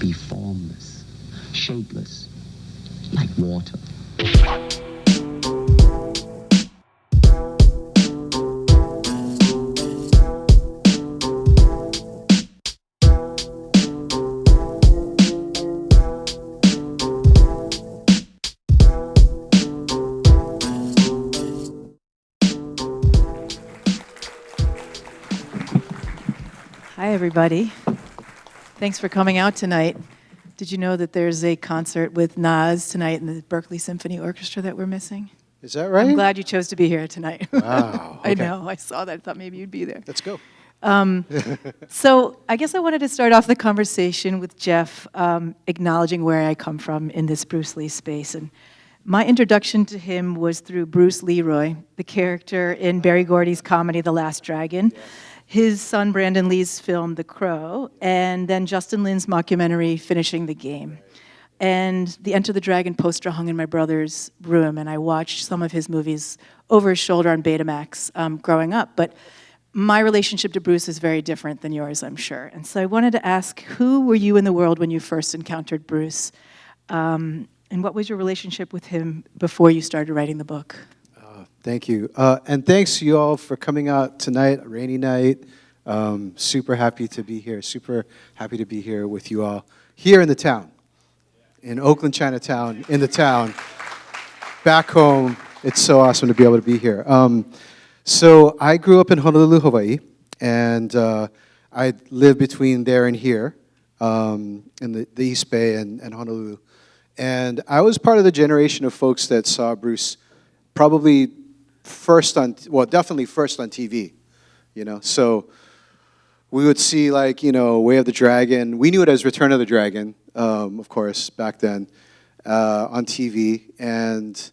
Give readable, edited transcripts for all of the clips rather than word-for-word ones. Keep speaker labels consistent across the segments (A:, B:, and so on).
A: be formless, shapeless, like water.
B: Hi, everybody. Thanks for coming out tonight. Did you know that there's a concert with Nas tonight in the Berkeley Symphony Orchestra that we're missing?
C: Is that right?
B: I'm glad you chose to be here tonight.
C: Wow. Okay.
B: I know. I saw that. I thought maybe you'd be there.
C: Let's go.
B: So I guess I wanted to start off the conversation with Jeff acknowledging where I come from in this Bruce Lee space. And my introduction to him was through Bruce Leroy, the character in Berry Gordy's comedy The Last Dragon. Yes. His son Brandon Lee's film The Crow, and then Justin Lin's mockumentary Finishing the Game. And the Enter the Dragon poster hung in my brother's room, and I watched some of his movies over his shoulder on Betamax growing up. But my relationship to Bruce is very different than yours, I'm sure. And so I wanted to ask, who were you in the world when you first encountered Bruce? And what was your relationship with him before you started writing the book?
C: Thank you. And thanks you all for coming out tonight, a rainy night. Super happy to be here. Super happy to be here with you all here in the town, in Oakland, Chinatown, in the town, back home. It's so awesome to be able to be here. So I grew up in Honolulu, Hawaii, and I lived between there and here, in the East Bay and Honolulu. And I was part of the generation of folks that saw Bruce probably definitely first on TV, you know. So we would see, like, you know, Way of the Dragon. We knew it as Return of the Dragon, of course, back then, on TV, and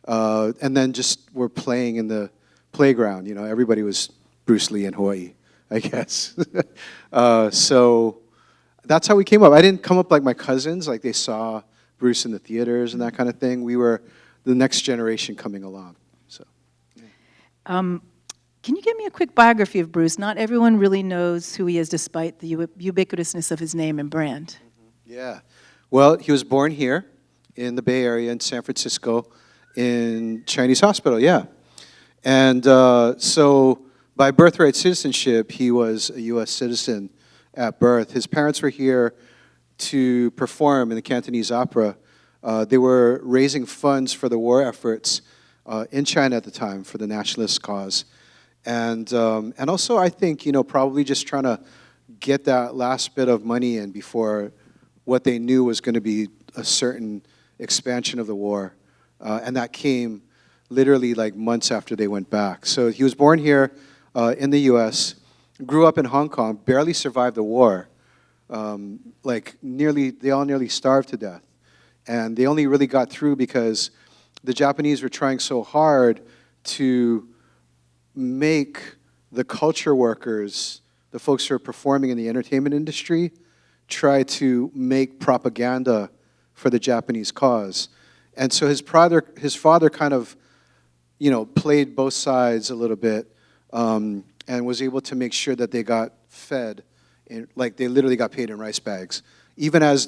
C: then just were playing in the playground. You know, everybody was Bruce Lee in Hawaii, I guess. So that's how we came up. I didn't come up like my cousins, like they saw Bruce in the theaters and that kind of thing. We were the next generation coming along. So, yeah.
B: Can you give me a quick biography of Bruce? Not everyone really knows who he is, despite the ubiquitousness of his name and brand.
C: Mm-hmm. Yeah. Well, he was born here in the Bay Area in San Francisco in Chinese Hospital, yeah. And so by birthright citizenship, he was a U.S. citizen at birth. His parents were here to perform in the Cantonese Opera. They were raising funds for the war efforts in China at the time for the nationalist cause. And also, I think, you know, probably just trying to get that last bit of money in before what they knew was going to be a certain expansion of the war. And that came literally like months after they went back. So he was born here in the U.S., grew up in Hong Kong, barely survived the war. They all nearly starved to death. And they only really got through because the Japanese were trying so hard to make the culture workers, the folks who are performing in the entertainment industry, try to make propaganda for the Japanese cause. And so his father kind of, you know, played both sides a little bit, and was able to make sure that they got fed, like they literally got paid in rice bags, even as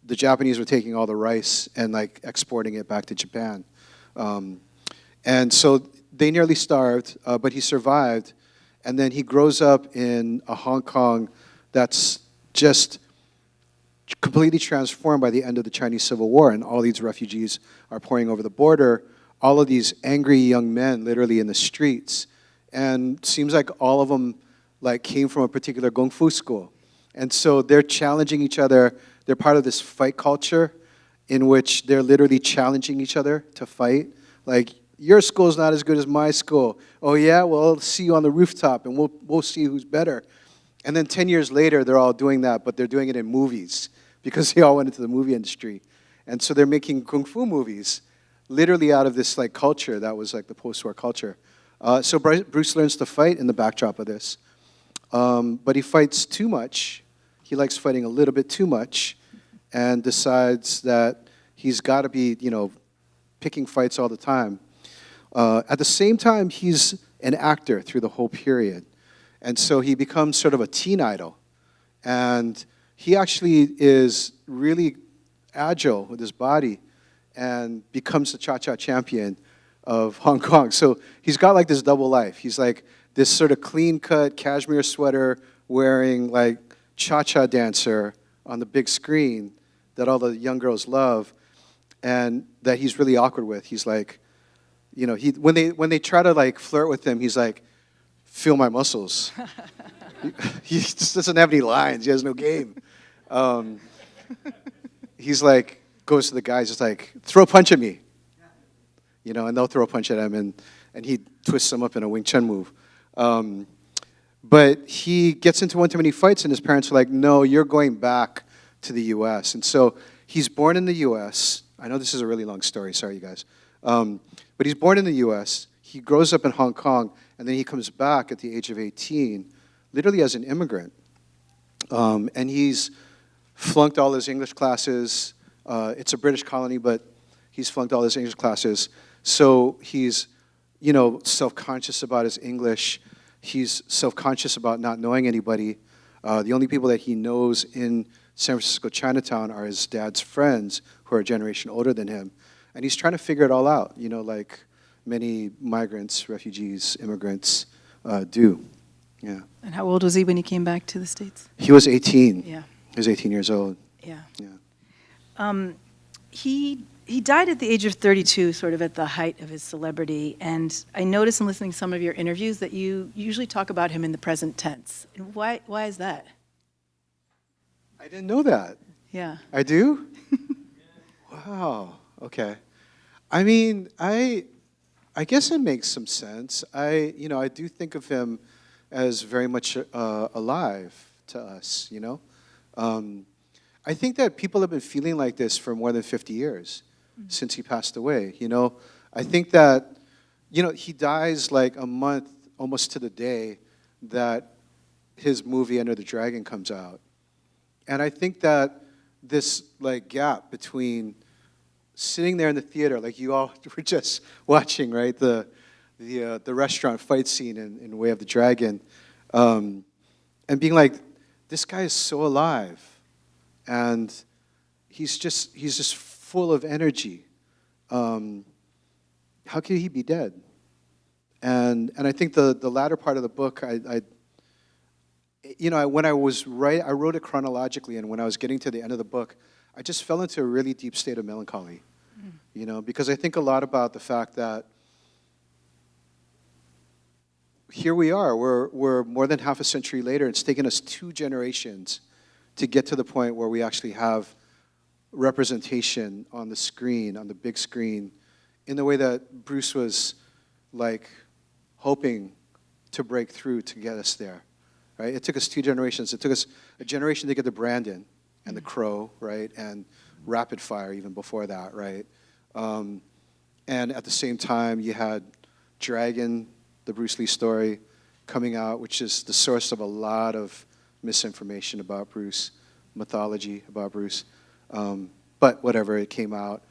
C: the Japanese were taking all the rice and like exporting it back to Japan. And so they nearly starved, but he survived. And then he grows up in a Hong Kong that's just completely transformed by the end of the Chinese Civil War, and all these refugees are pouring over the border, all of these angry young men literally in the streets. And seems like all of them like came from a particular Kung Fu school. And so they're challenging each other. They're part of this fight culture in which they're literally challenging each other to fight. Like, your school's not as good as my school. Oh yeah, well, I'll see you on the rooftop and we'll see who's better. And then 10 years later, they're all doing that, but they're doing it in movies because they all went into the movie industry. And so they're making Kung Fu movies literally out of this like culture that was like the post-war culture. So Bruce learns to fight in the backdrop of this. But he fights too much. He likes fighting a little bit too much and decides that he's got to be, you know, picking fights all the time. At the same time, he's an actor through the whole period. And so he becomes sort of a teen idol. And he actually is really agile with his body and becomes the cha-cha champion of Hong Kong. So he's got like this double life. He's like this sort of clean-cut cashmere sweater wearing like cha-cha dancer on the big screen that all the young girls love, and that he's really awkward with. He's like, you know, when they try to like flirt with him, he's like, feel my muscles. He just doesn't have any lines. He has no game. He's like, goes to the guys, just like, throw a punch at me. You know, and they'll throw a punch at him, and he twists them up in a Wing Chun move. But he gets into one too many fights, and his parents are like, no, you're going back to the U.S. And so he's born in the U.S. I know this is a really long story. Sorry, you guys. But he's born in the U.S. He grows up in Hong Kong, and then he comes back at the age of 18, literally as an immigrant. And he's flunked all his English classes. It's a British colony, but he's flunked all his English classes. So he's, you know, self-conscious about his English. He's self-conscious about not knowing anybody. The only people that he knows in San Francisco Chinatown are his dad's friends who are a generation older than him. And he's trying to figure it all out, you know, like many migrants, refugees, immigrants do. Yeah.
B: And how old was he when he came back to the States?
C: He was 18.
B: Yeah.
C: He was 18 years old.
B: Yeah.
C: Yeah.
B: He died at the age of 32, sort of at the height of his celebrity. And I noticed in listening to some of your interviews that you usually talk about him in the present tense. And why is that?
C: I didn't know that.
B: Yeah.
C: I do? Wow. Okay. I mean, I guess it makes some sense. I do think of him as very much alive to us, you know? I think that people have been feeling like this for more than 50 years since he passed away, you know? I think that, you know, he dies like a month almost to the day that his movie Enter the Dragon comes out. And I think that this like gap between sitting there in the theater, like you all were just watching, right? The restaurant fight scene in Way of the Dragon, and being like, this guy is so alive, and he's just full of energy. How could he be dead? And I think the latter part of the book, when I wrote it chronologically, and when I was getting to the end of the book, I just fell into a really deep state of melancholy, you know, because I think a lot about the fact that here we are, we're more than half a century later. It's taken us 2 generations to get to the point where we actually have representation on the screen, on the big screen, in the way that Bruce was like hoping to break through to get us there, right? It took us 2 generations. It took us a generation to get to Brandon and The Crow, right? And Rapid Fire even before that, right? And at the same time, you had Dragon, the Bruce Lee story, coming out, which is the source of a lot of misinformation about Bruce, mythology about Bruce. But whatever, it came out.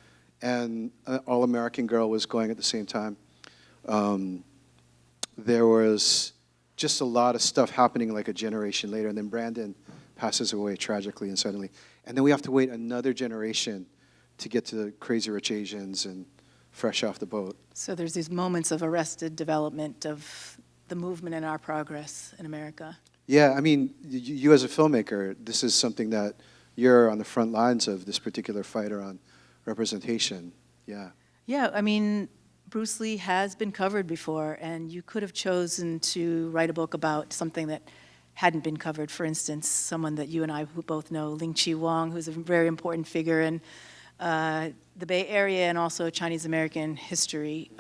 C: And All American Girl was going at the same time. There was just a lot of stuff happening like a generation later. And then Brandon passes away tragically and suddenly. And then we have to wait another generation to get to Crazy Rich Asians and Fresh Off the Boat.
B: So there's these moments of arrested development of the movement and our progress in America.
C: Yeah, I mean, you as a filmmaker, this is something that you're on the front lines of, this particular fight around representation. Yeah.
B: Yeah, I mean, Bruce Lee has been covered before, and you could have chosen to write a book about something that hadn't been covered. For instance, someone that you and I who both know, Ling Chi Wong, who's a very important figure in the Bay Area and also Chinese American history.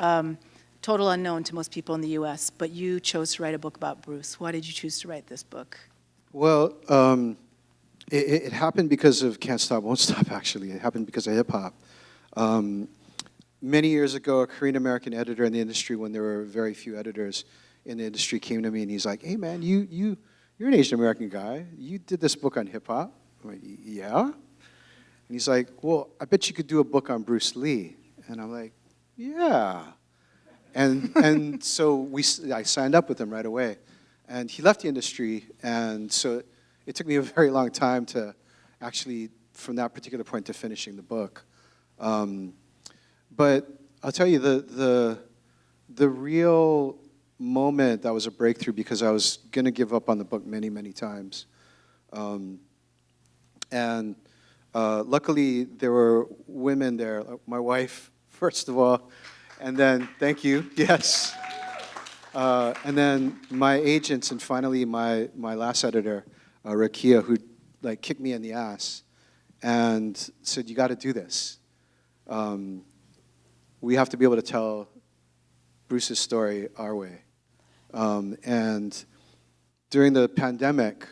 B: Total unknown to most people in the U.S., but you chose to write a book about Bruce. Why did you choose to write this book?
C: Well, it happened because of Can't Stop, Won't Stop, actually. It happened because of hip-hop. Many years ago, a Korean-American editor in the industry, when there were very few editors in the industry, came to me and he's like, hey, man, you're an Asian-American guy. You did this book on hip-hop. I'm like, yeah? And he's like, well, I bet you could do a book on Bruce Lee. And I'm like, yeah. And so I signed up with him right away. And he left the industry, and so it took me a very long time to actually from that particular point to finishing the book. But I'll tell you, the real moment that was a breakthrough, because I was going to give up on the book many, many times. And luckily, there were women there, my wife, first of all, and then, thank you, yes. And then my agents, and finally my last editor, Rakia, who like kicked me in the ass and said, you got to do this. We have to be able to tell Bruce's story our way. And during the pandemic,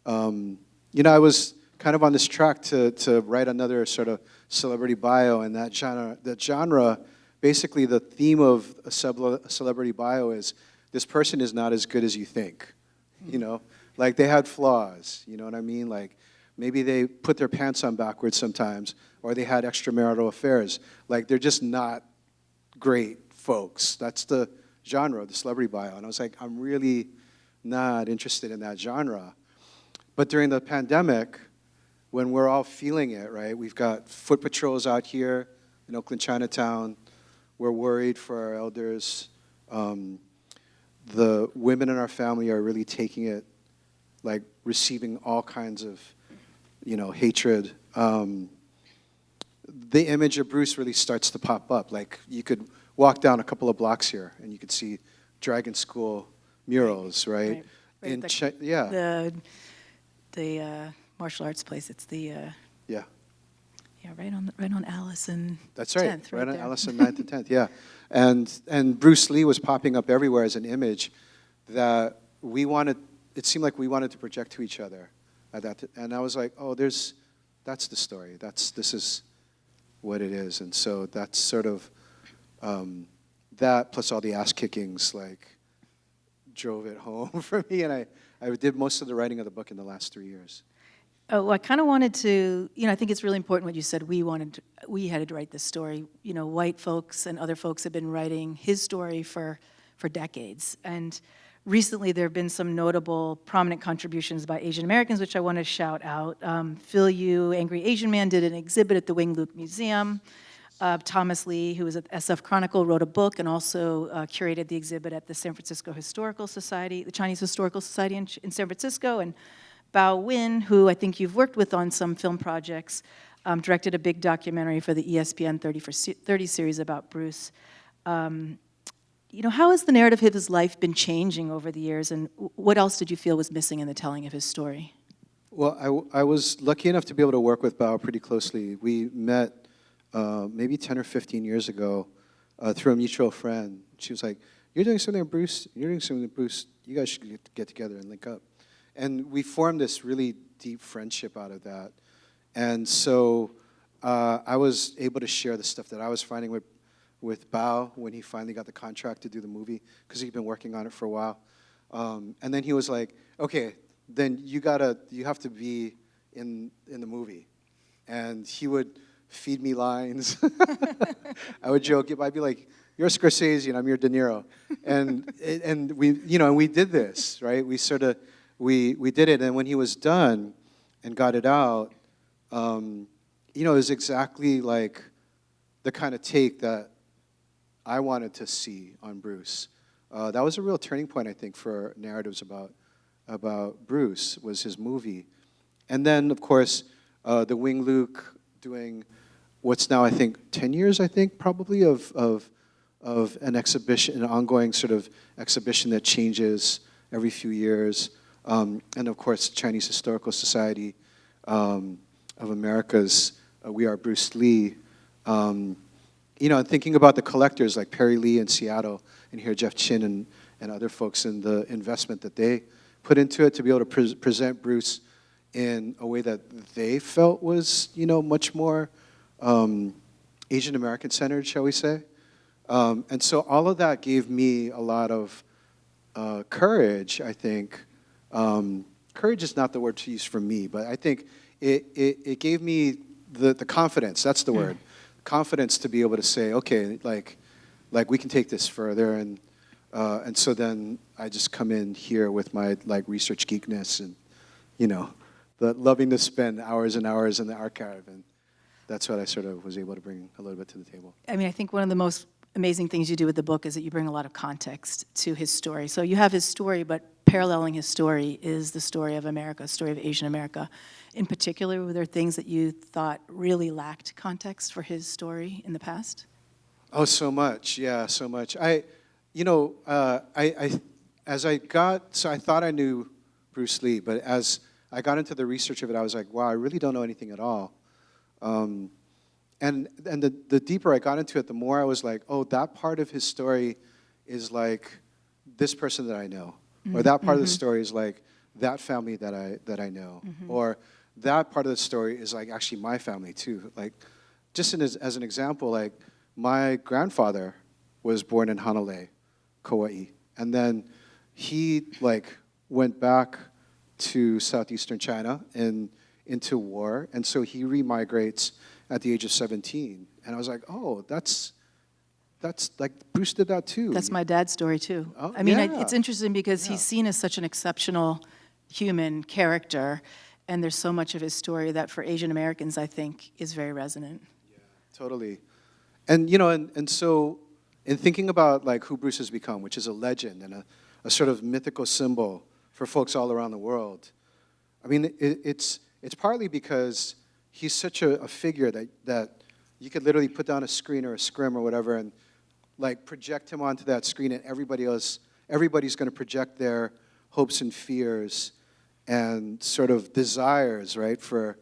C: I was kind of on this track to write another sort of celebrity bio, and that genre, basically the theme of a celebrity bio is this person is not as good as you think, Like they had flaws, you know what I mean? Like maybe they put their pants on backwards sometimes, or they had extramarital affairs. Like they're just not great folks. That's the genre of the celebrity bio. And I was like, I'm really not interested in that genre. But during the pandemic, when we're all feeling it, right? We've got foot patrols out here in Oakland, Chinatown. We're worried for our elders. The women in our family are really taking it, like receiving all kinds of, hatred. The image of Bruce really starts to pop up. Like you could walk down a couple of blocks here and you could see Dragon School murals, right?
B: The martial arts place. It's the
C: yeah,
B: right on Alice and
C: that's right,
B: 10th,
C: right on
B: there.
C: Alice and 9th and 10th, yeah. And Bruce Lee was popping up everywhere as an image that we wanted. It seemed like we wanted to project to each other at that. And I was like, oh, that's the story. This is what it is. And so that's sort of that plus all the ass kickings like drove it home for me. And I did most of the writing of the book in the last 3 years.
B: Oh, well, I kind of wanted to, I think it's really important what you said. We had to write this story. White folks and other folks have been writing his story for decades. And recently there have been some notable, prominent contributions by Asian Americans, which I want to shout out. Phil Yu, Angry Asian Man, did an exhibit at the Wing Luke Museum. Thomas Lee, who was at SF Chronicle, wrote a book and also curated the exhibit at the San Francisco Historical Society, the Chinese Historical Society in San Francisco. And Bao Win, who I think you've worked with on some film projects, directed a big documentary for the ESPN 30 series about Bruce. How has the narrative of his life been changing over the years, and what else did you feel was missing in the telling of his story?
C: Well, I was lucky enough to be able to work with Bao pretty closely. We met maybe 10 or 15 years ago through a mutual friend. She was like, you're doing something with Bruce, you guys should get together and link up. And we formed this really deep friendship out of that. And so I was able to share the stuff that I was finding with Bao when he finally got the contract to do the movie, because he'd been working on it for a while. And then he was like, okay, then you have to be in the movie. And he would feed me lines. I would joke, I'd be like, you're Scorsese and I'm your De Niro. And we did this, right? We did it, and when he was done and got it out, it was exactly like the kind of take that I wanted to see on Bruce. That was a real turning point, I think, for narratives about Bruce, was his movie. And then, of course, the Wing Luke doing what's now, I think, 10 years, probably, of an exhibition, an ongoing sort of exhibition that changes every few years. And of course, Chinese Historical Society of America's We Are Bruce Lee. And thinking about the collectors like Perry Lee in Seattle, and here Jeff Chang and other folks, and the investment that they put into it to be able to present Bruce in a way that they felt was, much more Asian American centered, shall we say. And so all of that gave me a lot of courage, I think. Courage is not the word to use for me, but I think it gave me the confidence, that's the word, confidence to be able to say, okay, like we can take this further, and so then I just come in here with my research geekness and loving to spend hours and hours in the archive, and that's what I sort of was able to bring a little bit to the table.
B: I mean, I think one of the most amazing things you do with the book is that you bring a lot of context to his story. So you have his story, but paralleling his story is the story of America, the story of Asian America. In particular, were there things that you thought really lacked context for his story in the past?
C: Oh, so much. Yeah, so much. I thought I knew Bruce Lee, but as I got into the research of it, I was like, wow, I really don't know anything at all. And the deeper I got into it, the more I was like, oh, that part of his story is like this person that I know, or that part of the story is like that family that I know, or that part of the story is like actually my family too. Like, just as an example, like my grandfather was born in Hanalei, Kauai, and then he like went back to southeastern China and into war, and so he remigrates at the age of 17. And I was like, oh, that's like Bruce did that too.
B: That's my dad's story too.
C: Oh,
B: I mean,
C: yeah.
B: it's interesting because
C: Yeah.
B: he's seen as such an exceptional human character, and there's so much of his story that for Asian Americans, I think, is very resonant.
C: Yeah, totally. And you know, and so in thinking about like who Bruce has become, which is a legend and a sort of mythical symbol for folks all around the world, I mean, it's partly because he's such a figure that you could literally put down a screen or a scrim or whatever and like project him onto that screen, and everybody's going to project their hopes and fears and sort of desires, right, for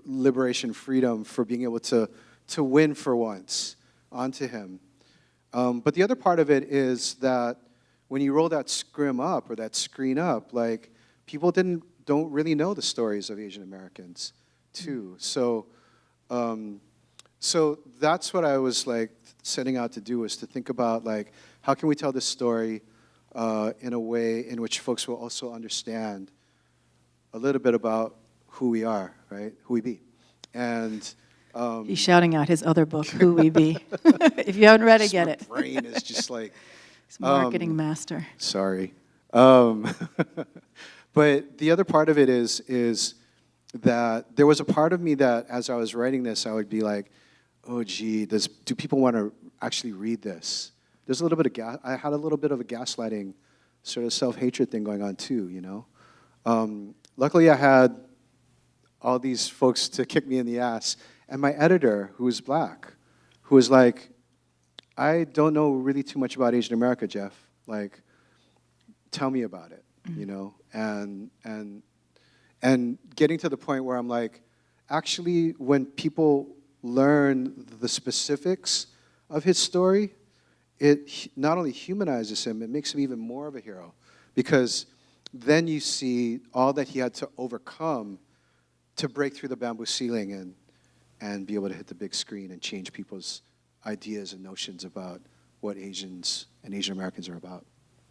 C: liberation, freedom, for being able to win for once onto him. But the other part of it is that when you roll that scrim up or that screen up, like people don't really know the stories of Asian Americans too. So that's what I was like setting out to do, was to think about like how can we tell this story in a way in which folks will also understand a little bit about who we are, right? Who we be. And
B: He's shouting out his other book, Who We Be. If you haven't read it, get it.
C: My brain is just like
B: He's a marketing master.
C: sorry. But the other part of it is that there was a part of me that as I was writing this, I would be like, oh gee, do people want to actually read this? There's a little bit of I had a little bit of a gaslighting sort of self-hatred thing going on too, you know? Luckily I had all these folks to kick me in the ass, and my editor, who was black, who was like, I don't know really too much about Asian America, Jeff. Like, tell me about it, you know? And getting to the point where I'm like, actually, when people learn the specifics of his story, it not only humanizes him, it makes him even more of a hero. Because then you see all that he had to overcome to break through the bamboo ceiling and be able to hit the big screen and change people's ideas and notions about what Asians and Asian Americans are about.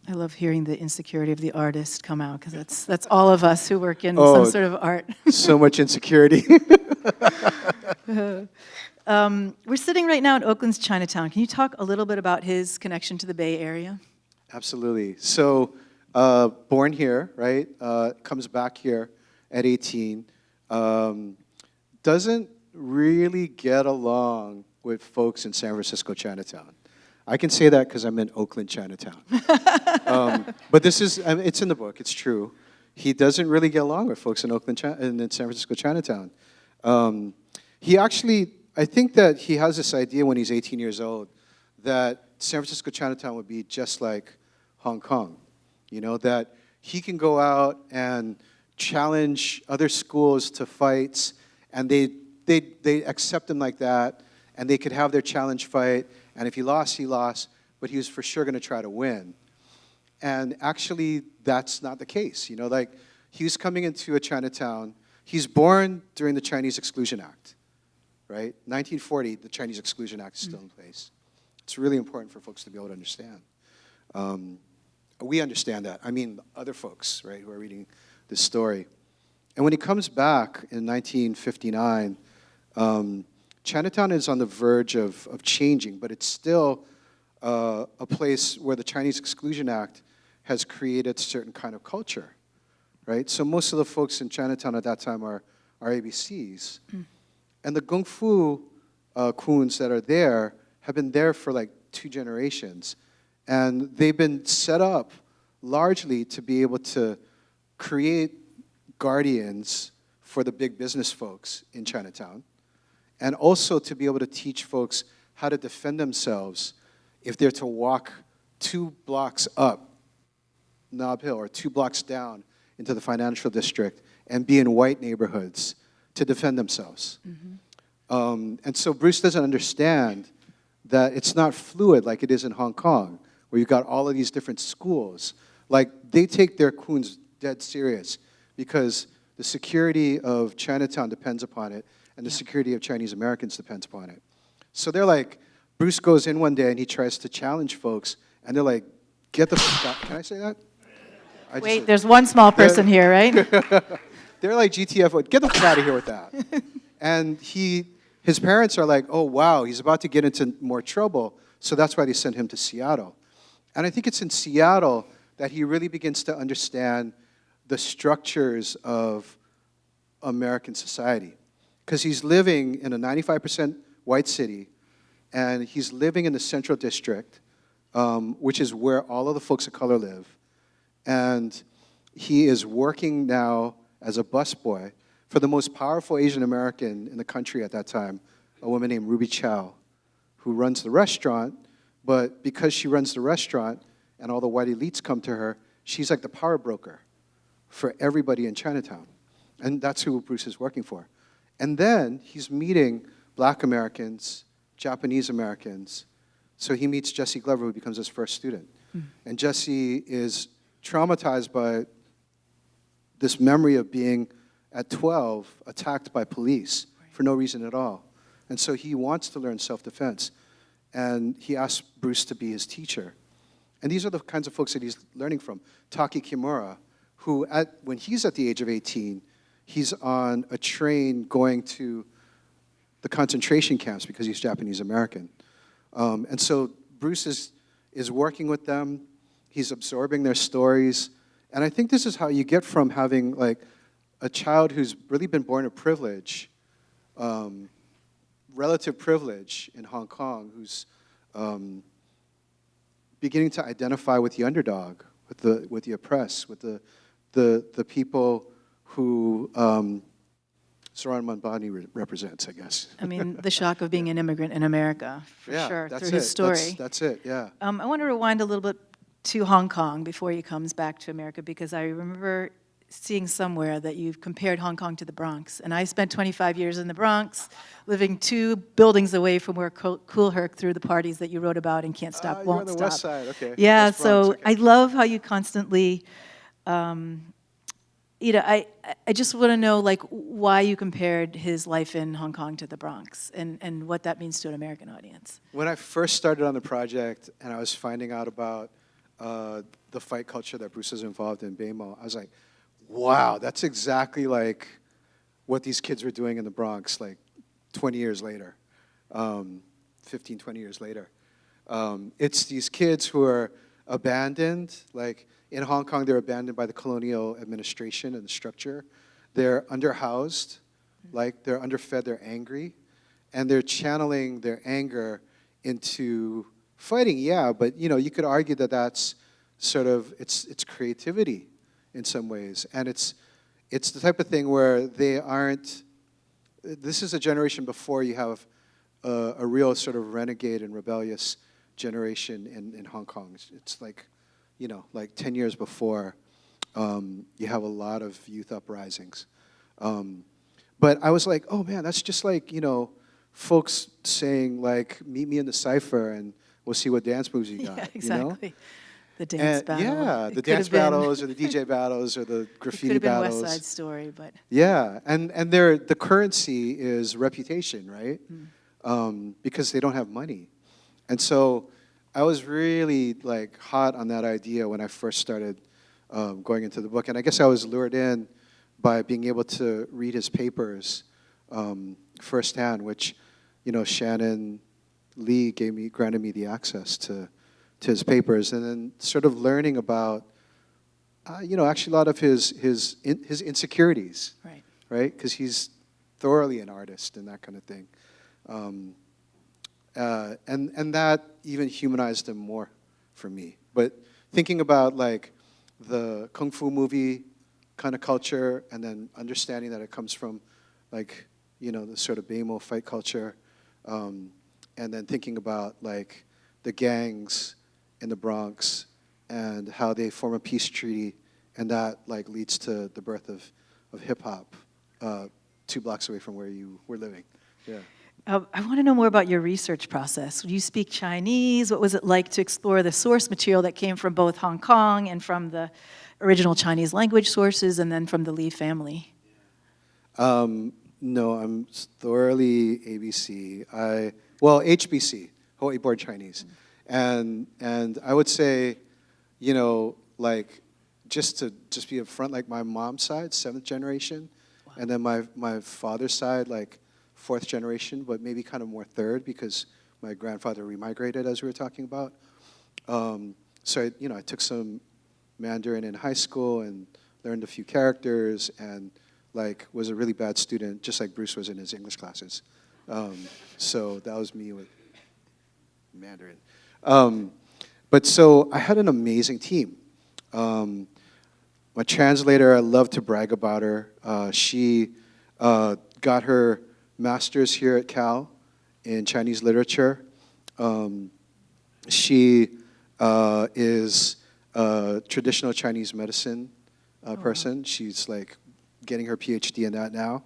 B: I love hearing the insecurity of the artist come out, because that's all of us who work in some sort of art.
C: So much insecurity.
B: We're sitting right now in Oakland's Chinatown. Can you talk a little bit about his connection to the Bay Area?
C: Absolutely. So, born here, right? Comes back here at 18. Doesn't really get along with folks in San Francisco Chinatown. I can say that because I'm in Oakland Chinatown. But this is, it's in the book, it's true. He doesn't really get along with folks in Oakland and in San Francisco Chinatown. He actually, I think that he has this idea when he's 18 years old that San Francisco Chinatown would be just like Hong Kong. You know, that he can go out and challenge other schools to fights, and they accept him like that, and they could have their challenge fight, and if he lost, but he was for sure going to try to win. And actually, that's not the case. You know, like, he was coming into a Chinatown. He's born during the Chinese Exclusion Act, right? 1940, the Chinese Exclusion Act is still in place. It's really important for folks to be able to understand. We understand that. I mean, other folks, right, who are reading this story. And when he comes back in 1959, Chinatown is on the verge of changing, but it's still a place where the Chinese Exclusion Act has created a certain kind of culture, right? So most of the folks in Chinatown at that time are ABCs. And the Kung Fu Kuns that are there have been there for like 2 generations. And they've been set up largely to be able to create guardians for the big business folks in Chinatown, and also to be able to teach folks how to defend themselves if they're to walk 2 blocks up Nob Hill or 2 blocks down into the financial district and be in white neighborhoods to defend themselves. And so Bruce doesn't understand that it's not fluid like it is in Hong Kong, where you've got all of these different schools. Like, they take their Kuns dead serious because the security of Chinatown depends upon it, and the security of Chinese Americans depends upon it. So they're like, Bruce goes in one day and he tries to challenge folks, and they're like, get the fuck out. Can I say that?
B: Wait, there's one small person here, right?
C: They're like GTFO, get the fuck out of here with that. And his parents are like, oh wow, he's about to get into more trouble, so that's why they sent him to Seattle. And I think it's in Seattle that he really begins to understand the structures of American society. Because he's living in a 95% white city, and he's living in the Central District, which is where all of the folks of color live. And he is working now as a busboy for the most powerful Asian American in the country at that time, a woman named Ruby Chow, who runs the restaurant, but because she runs the restaurant and all the white elites come to her, she's like the power broker for everybody in Chinatown. And that's who Bruce is working for. And then he's meeting black Americans, Japanese Americans. So he meets Jesse Glover, who becomes his first student. And Jesse is traumatized by this memory of being, at 12, attacked by police for no reason at all. And so he wants to learn self-defense. And he asks Bruce to be his teacher. And these are the kinds of folks that he's learning from. Taki Kimura, who when he's at the age of 18, he's on a train going to the concentration camps because he's Japanese American. And so Bruce is working with them. He's absorbing their stories. And I think this is how you get from having like a child who's really been born of privilege, relative privilege in Hong Kong, who's beginning to identify with the underdog, with the oppressed, with the people who Zoran Manbani represents, I guess.
B: I mean, the shock of being an immigrant in America, for sure, through his story.
C: That's it, yeah.
B: I want to rewind a little bit to Hong Kong before he comes back to America, because I remember seeing somewhere that you've compared Hong Kong to the Bronx. And I spent 25 years in the Bronx, living 2 buildings away from where Kool Herc threw the parties that you wrote about in Can't Stop, Won't Stop.
C: You're on the west side, okay.
B: Yeah,
C: West Bronx,
B: so
C: okay.
B: I love how you constantly, I just want to know, like, why you compared his life in Hong Kong to the Bronx and what that means to an American audience.
C: When I first started on the project and I was finding out about the fight culture that Bruce was involved in, Baymo, I was like, wow, that's exactly like what these kids were doing in the Bronx, like 20 years later, 15, 20 years later. It's these kids who are abandoned, like in Hong Kong, they're abandoned by the colonial administration and the structure. They're underhoused, like they're underfed, they're angry, and they're channeling their anger into fighting, yeah, but you could argue that that's sort of, it's creativity in some ways. And it's the type of thing where they aren't, this is a generation before you have a real sort of renegade and rebellious generation in Hong Kong. It's like, like 10 years before, you have a lot of youth uprisings. But I was like, oh man, that's just like, folks saying like, meet me in the cypher and we'll see what dance moves you got.
B: Yeah, exactly. The dance battle.
C: Yeah, the dance battles or the DJ battles or the graffiti
B: it could have
C: battles.
B: been West Side Story, but.
C: Yeah, and the currency is reputation, right? Because they don't have money. And so I was really like hot on that idea when I first started going into the book. And I guess I was lured in by being able to read his papers firsthand, which, Shannon Lee granted me the access to his papers, and then sort of learning about actually a lot of his insecurities,
B: Right.
C: right? Because he's thoroughly an artist and that kind of thing. And that even humanized him more for me. But thinking about like the kung fu movie kind of culture, and then understanding that it comes from like, the sort of Beimo fight culture, and then thinking about like the gangs in the Bronx and how they form a peace treaty, and that like leads to the birth of hip hop 2 blocks away from where you were living. Yeah.
B: I want to know more about your research process. Do you speak Chinese? What was it like to explore the source material that came from both Hong Kong and from the original Chinese language sources, and then from the Lee family?
C: No, I'm thoroughly ABC. HBC, Hawaii Born Chinese. And I would say, like, just to be upfront, like my mom's side, 7th generation, wow. And then my father's side, like 4th generation, but maybe kind of more 3rd because my grandfather remigrated, as we were talking about. So I took some Mandarin in high school and learned a few characters, and like was a really bad student, just like Bruce was in his English classes. So that was me with Mandarin. But so I had an amazing team. My translator, I love to brag about her. She got her master's here at Cal in Chinese literature. She is a traditional Chinese medicine person. She's like getting her PhD in that now.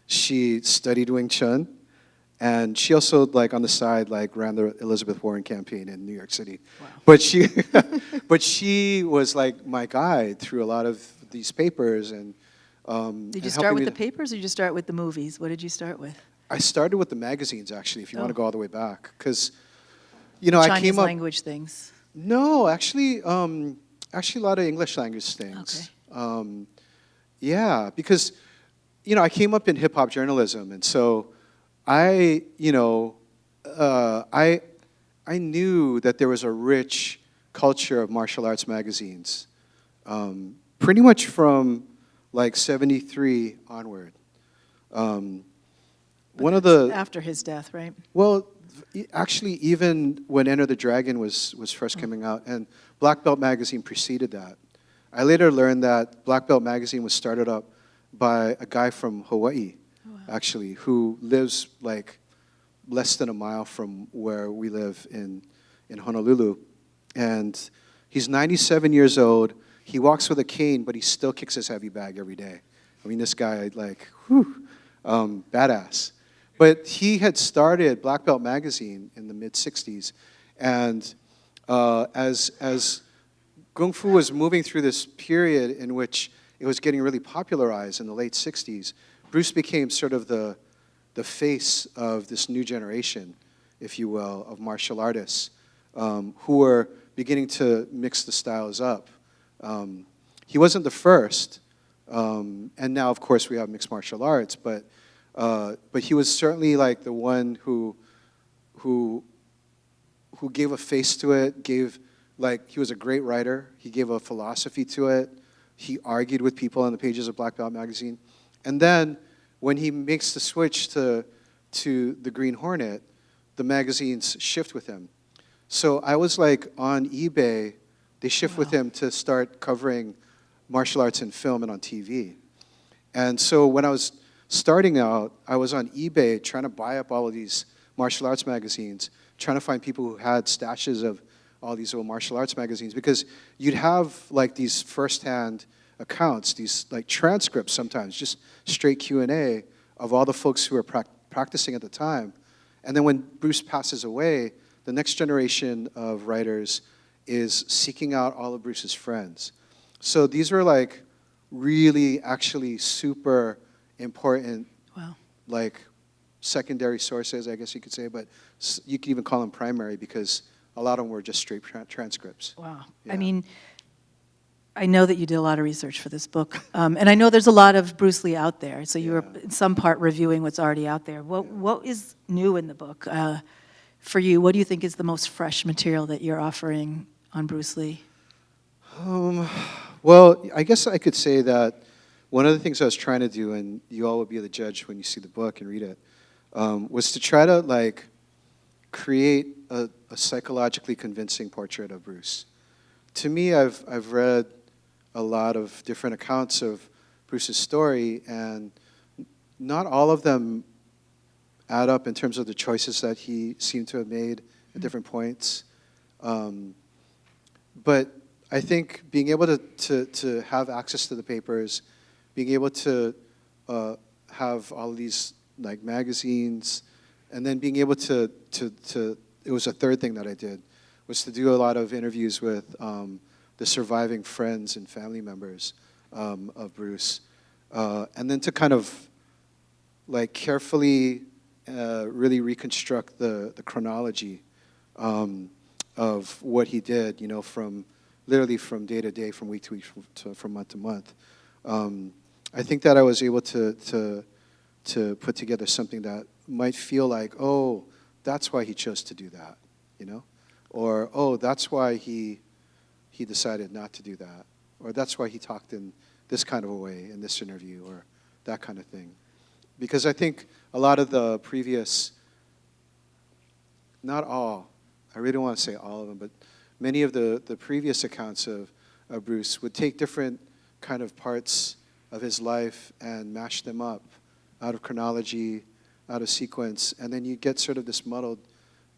C: She studied Wing Chun, and she also like on the side like ran the Elizabeth Warren campaign in New York City. Wow. But she was like my guide through a lot of these papers and.
B: Did you start with the papers, or did you start with the movies? What did you start with?
C: I started with the magazines, actually, if you want to go all the way back, because I
B: Chinese
C: came up.
B: language things.
C: No, actually, a lot of English language things.
B: Okay.
C: Yeah, because I came up in hip hop journalism, and so I knew that there was a rich culture of martial arts magazines, pretty much from like 73 onward. One of the
B: after his death, right?
C: Well, actually, even when Enter the Dragon was first coming out, and Black Belt magazine preceded that. I later learned that Black Belt magazine was started up by a guy from Hawaii, actually, who lives like less than a mile from where we live in Honolulu, and he's 97 years old. He walks with a cane, but he still kicks his heavy bag every day. I mean, this guy, like, badass. But he had started Black Belt magazine in the mid-'60s, and as Kung Fu was moving through this period in which it was getting really popularized in the late 60s, Bruce became sort of the face of this new generation, if you will, of martial artists who were beginning to mix the styles up. He wasn't the first, and now, of course, we have mixed martial arts, but he was certainly like the one who gave a face to it, he was a great writer. He gave a philosophy to it. He argued with people on the pages of Black Belt magazine. And then when he makes the switch to the Green Hornet, the magazines shift with him. So I was like on eBay. They shift with him to start covering martial arts in film and on TV. And so when I was starting out, I was on eBay trying to buy up all of these martial arts magazines, trying to find people who had stashes of all these old martial arts magazines, because you'd have like these firsthand accounts, these like transcripts sometimes, just straight Q&A of all the folks who were practicing at the time. And then when Bruce passes away, the next generation of writers is seeking out all of Bruce's friends. So these were like really actually super important, like secondary sources, I guess you could say, but you could even call them primary because a lot of them were just straight transcripts.
B: Wow.
C: Yeah.
B: I mean, I know that you did a lot of research for this book, and I know there's a lot of Bruce Lee out there, so you were in some part reviewing what's already out there. What is new in the book for you? What do you think is the most fresh material that you're offering on Bruce Lee?
C: Um, well, I guess I could say that one of the things I was trying to do, and you all will be the judge when you see the book and read it, was to try to like create a psychologically convincing portrait of Bruce. To me, I've read a lot of different accounts of Bruce's story, and not all of them add up in terms of the choices that he seemed to have made at different points. But I think being able to have access to the papers, being able to have all these like magazines, and then being able to it was a third thing that I did, was to do a lot of interviews with the surviving friends and family members of Bruce, and then to kind of like carefully really reconstruct the chronology of what he did, you know, from literally from day to day, from week to week, from month to month. I think that I was able to put together something that might feel like, oh, that's why he chose to do that, you know, or oh, that's why he decided not to do that, or that's why he talked in this kind of a way in this interview, or that kind of thing. Because I think a lot of the previous, not all, I really don't want to say all of them, but many of the previous accounts of Bruce would take different kind of parts of his life and mash them up out of chronology, out of sequence, and then you get sort of this muddled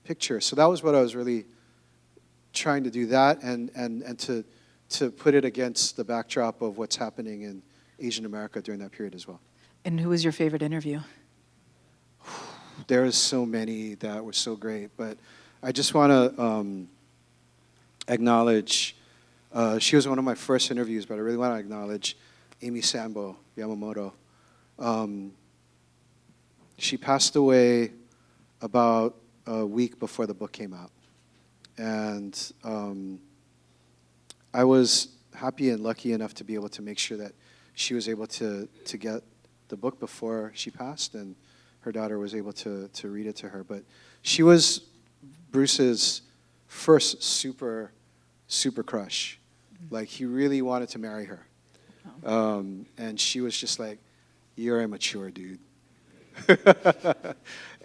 C: picture. So that was what I was really trying to do, that and to put it against the backdrop of what's happening in Asian America during that period as well.
B: And who was your favorite interview?
C: There are so many that were so great, but I just want to acknowledge, she was one of my first interviews, but I really want to acknowledge Amy Sambo Yamamoto. She passed away about a week before the book came out. And I was happy and lucky enough to be able to make sure that she was able to get the book before she passed, and her daughter was able to read it to her. But she was Bruce's first super crush. Like, he really wanted to marry her. And she was just like, you're immature, dude.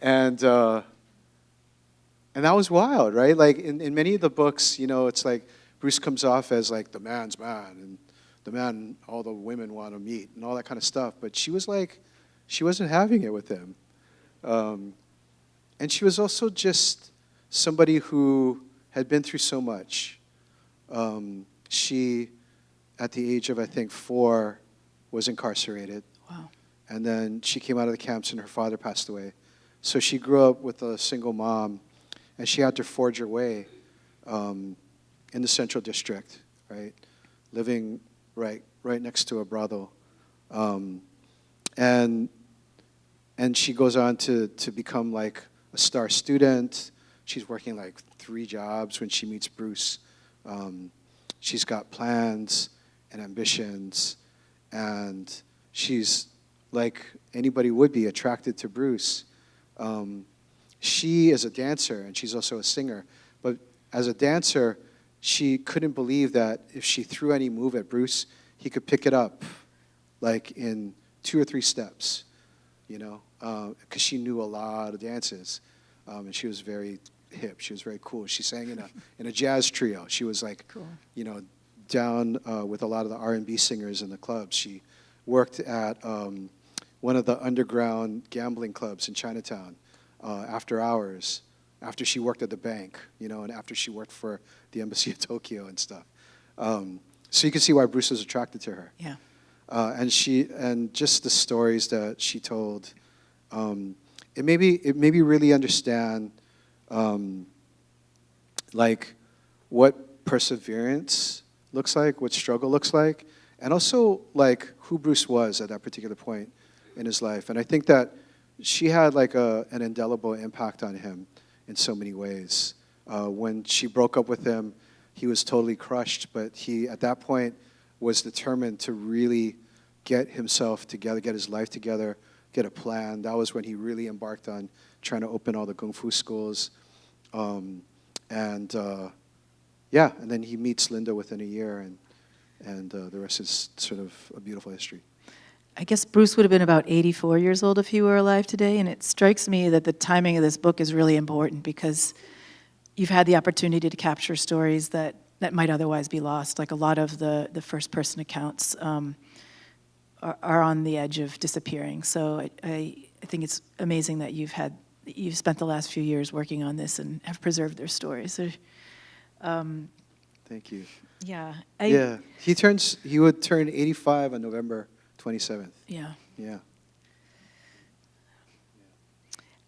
C: And that was wild, right? Like, in many of the books, you know, it's like Bruce comes off as like the man's man, and the man all the women want to meet, and all that kind of stuff. But she was like, she wasn't having it with him. And she was also just somebody who had been through so much. She, at the age of, I think, 4, was incarcerated.
B: Wow.
C: And then she came out of the camps and her father passed away. So she grew up with a single mom, and she had to forge her way in the Central District, right? Living right next to a brothel. And she goes on to become like a star student. She's working like 3 jobs when she meets Bruce. She's got plans and ambitions, and she's, like anybody would be, attracted to Bruce. She is a dancer, and she's also a singer. But as a dancer, she couldn't believe that if she threw any move at Bruce, he could pick it up, like in 2 or 3 steps, you know, because she knew a lot of dances, and she was very hip. She was very cool. She sang in a jazz trio. She was like, cool, you know, down with a lot of the R&B singers in the clubs. She worked at one of the underground gambling clubs in Chinatown after hours, after she worked at the bank, you know, and after she worked for the Embassy of Tokyo and stuff. So you can see why Bruce was attracted to her.
B: Yeah.
C: And just the stories that she told, it made me really understand like what perseverance looks like, what struggle looks like, and also like who Bruce was at that particular point in his life. And I think that she had like an indelible impact on him in so many ways. When she broke up with him, he was totally crushed, but he, at that point, was determined to really get himself together, get his life together, get a plan. That was when he really embarked on trying to open all the Kung Fu schools. And then he meets Linda within a year, and And the rest is sort of a beautiful history.
B: I guess Bruce would have been about 84 years old if he were alive today, and it strikes me that the timing of this book is really important because you've had the opportunity to capture stories that might otherwise be lost. Like a lot of the first-person accounts are on the edge of disappearing. So I think it's amazing that you've spent the last few years working on this and have preserved their stories. So,
C: Thank you.
B: yeah.
C: He would turn 85 on November 27th.
B: Yeah.
C: Yeah.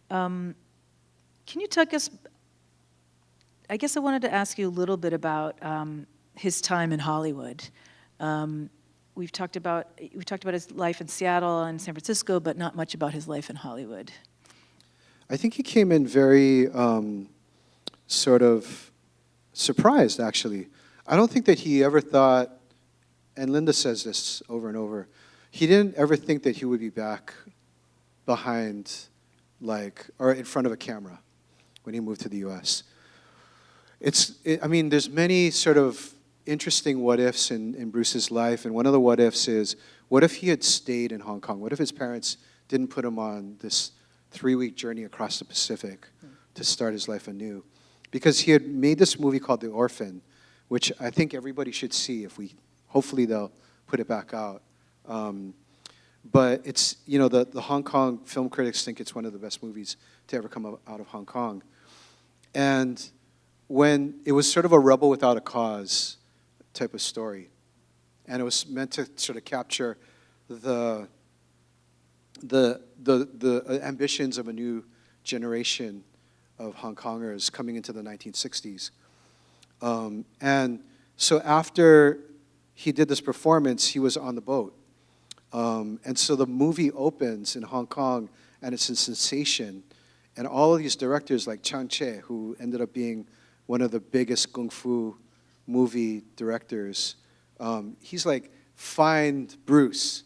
B: Can you take us? I guess I wanted to ask you a little bit about his time in Hollywood. We've talked about his life in Seattle and San Francisco, but not much about his life in Hollywood.
C: I think he came in very sort of surprised, actually. I don't think that he ever thought, and Linda says this over and over, he didn't ever think that he would be back behind, or in front of a camera when he moved to the U.S. I mean, there's many sort of interesting what-ifs in Bruce's life, and one of the what-ifs is, what if he had stayed in Hong Kong? What if his parents didn't put him on this 3-week journey across the Pacific to start his life anew? Because he had made this movie called The Orphan, which I think everybody should see hopefully they'll put it back out. But it's, the Hong Kong film critics think it's one of the best movies to ever come out of Hong Kong. And when it was sort of a rebel without a cause type of story, and it was meant to sort of capture the ambitions of a new generation of Hong Kongers coming into the 1960s. And so after he did this performance, he was on the boat. And so the movie opens in Hong Kong, and it's a sensation. And all of these directors, like Chang Che, who ended up being one of the biggest kung fu movie directors, he's like, find Bruce.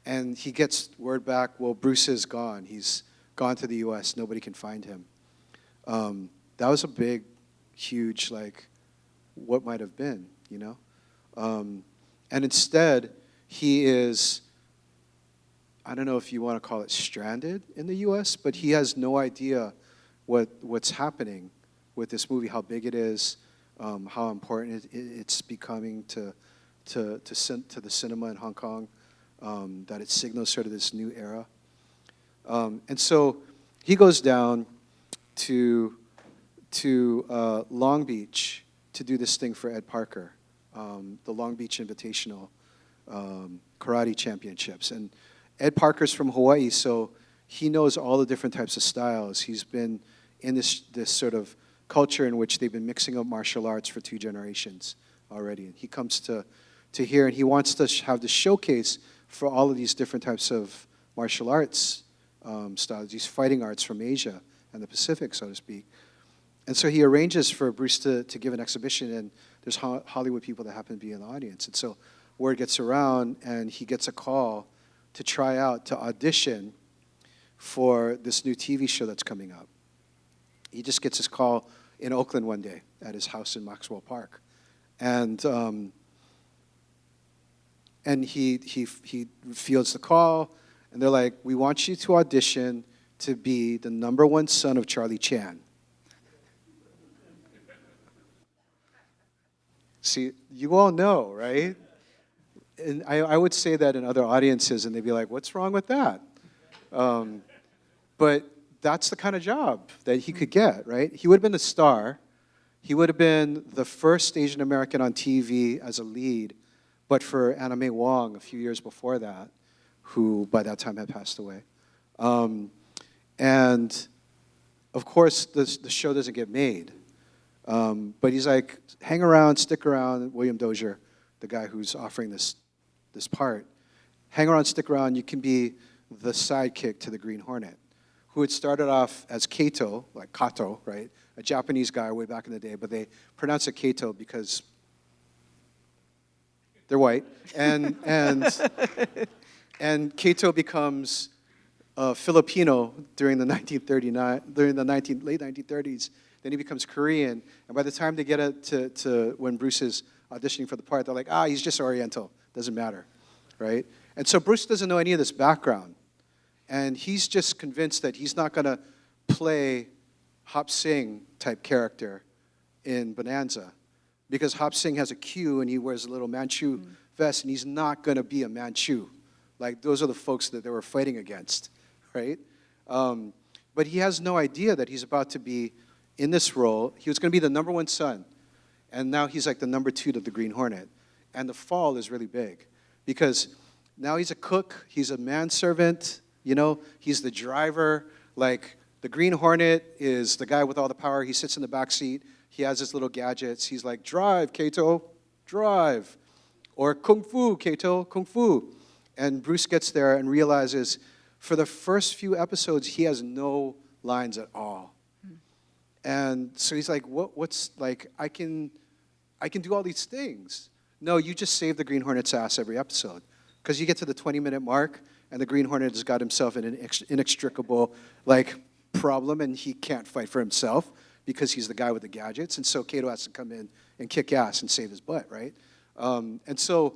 C: And he gets word back, well, Bruce is gone. He's gone to the US. Nobody can find him. That was a big, huge, what might have been, And instead, he is, I don't know if you want to call it stranded in the US, but he has no idea what's happening with this movie, how big it is, how important it's becoming to the cinema in Hong Kong, that it signals sort of this new era. And so he goes down to Long Beach to do this thing for Ed Parker, the Long Beach Invitational Karate Championships. And Ed Parker's from Hawaii, so he knows all the different types of styles. He's been in this sort of culture in which they've been mixing up martial arts for 2 generations already. And he comes to here, and he wants to have the showcase for all of these different types of martial arts styles, these fighting arts from Asia and the Pacific, so to speak. And so he arranges for Bruce to give an exhibition, and there's Hollywood people that happen to be in the audience. And so word gets around, and he gets a call to try out, to audition for this new TV show that's coming up. He just gets his call in Oakland one day at his house in Maxwell Park. And he fields the call, and they're like, we want you to audition to be the #1 son of Charlie Chan. See, you all know, right? And I would say that in other audiences, and they'd be like, what's wrong with that? But that's the kind of job that he could get, right? He would have been a star. He would have been the first Asian American on TV as a lead, but for Anna May Wong a few years before that, who by that time had passed away. And of course, the show doesn't get made. But he's like, hang around, stick around, William Dozier, the guy who's offering this part. Hang around, stick around, you can be the sidekick to the Green Hornet, who had started off as Kato, like Kato, right? A Japanese guy way back in the day, but they pronounce it Kato because they're white. And Kato becomes Filipino during the late 1930s. Then he becomes Korean, and by the time they get to when Bruce is auditioning for the part, they're like, he's just Oriental, doesn't matter, right? And so Bruce doesn't know any of this background. And he's just convinced that he's not going to play Hop Sing type character in Bonanza, because Hop Sing has a Q and he wears a little Manchu vest, and he's not going to be a Manchu. Like, those are the folks that they were fighting against, right? But he has no idea that he's about to be in this role. He was going to be the #1 son, and now he's like the #2 to the Green Hornet. And the fall is really big, because now he's a cook, he's a manservant, you know, he's the driver. Like, the Green Hornet is the guy with all the power. He sits in the back seat. He has his little gadgets. He's like, drive, Kato, drive. Or kung fu, Kato, kung fu. And Bruce gets there and realizes for the first few episodes, he has no lines at all. And so he's like, what's like, I can do all these things. No, you just save the Green Hornet's ass every episode. Because you get to the 20-minute mark, and the Green Hornet has got himself in an inextricable, like, problem, and he can't fight for himself because he's the guy with the gadgets. And so Kato has to come in and kick ass and save his butt, right? And so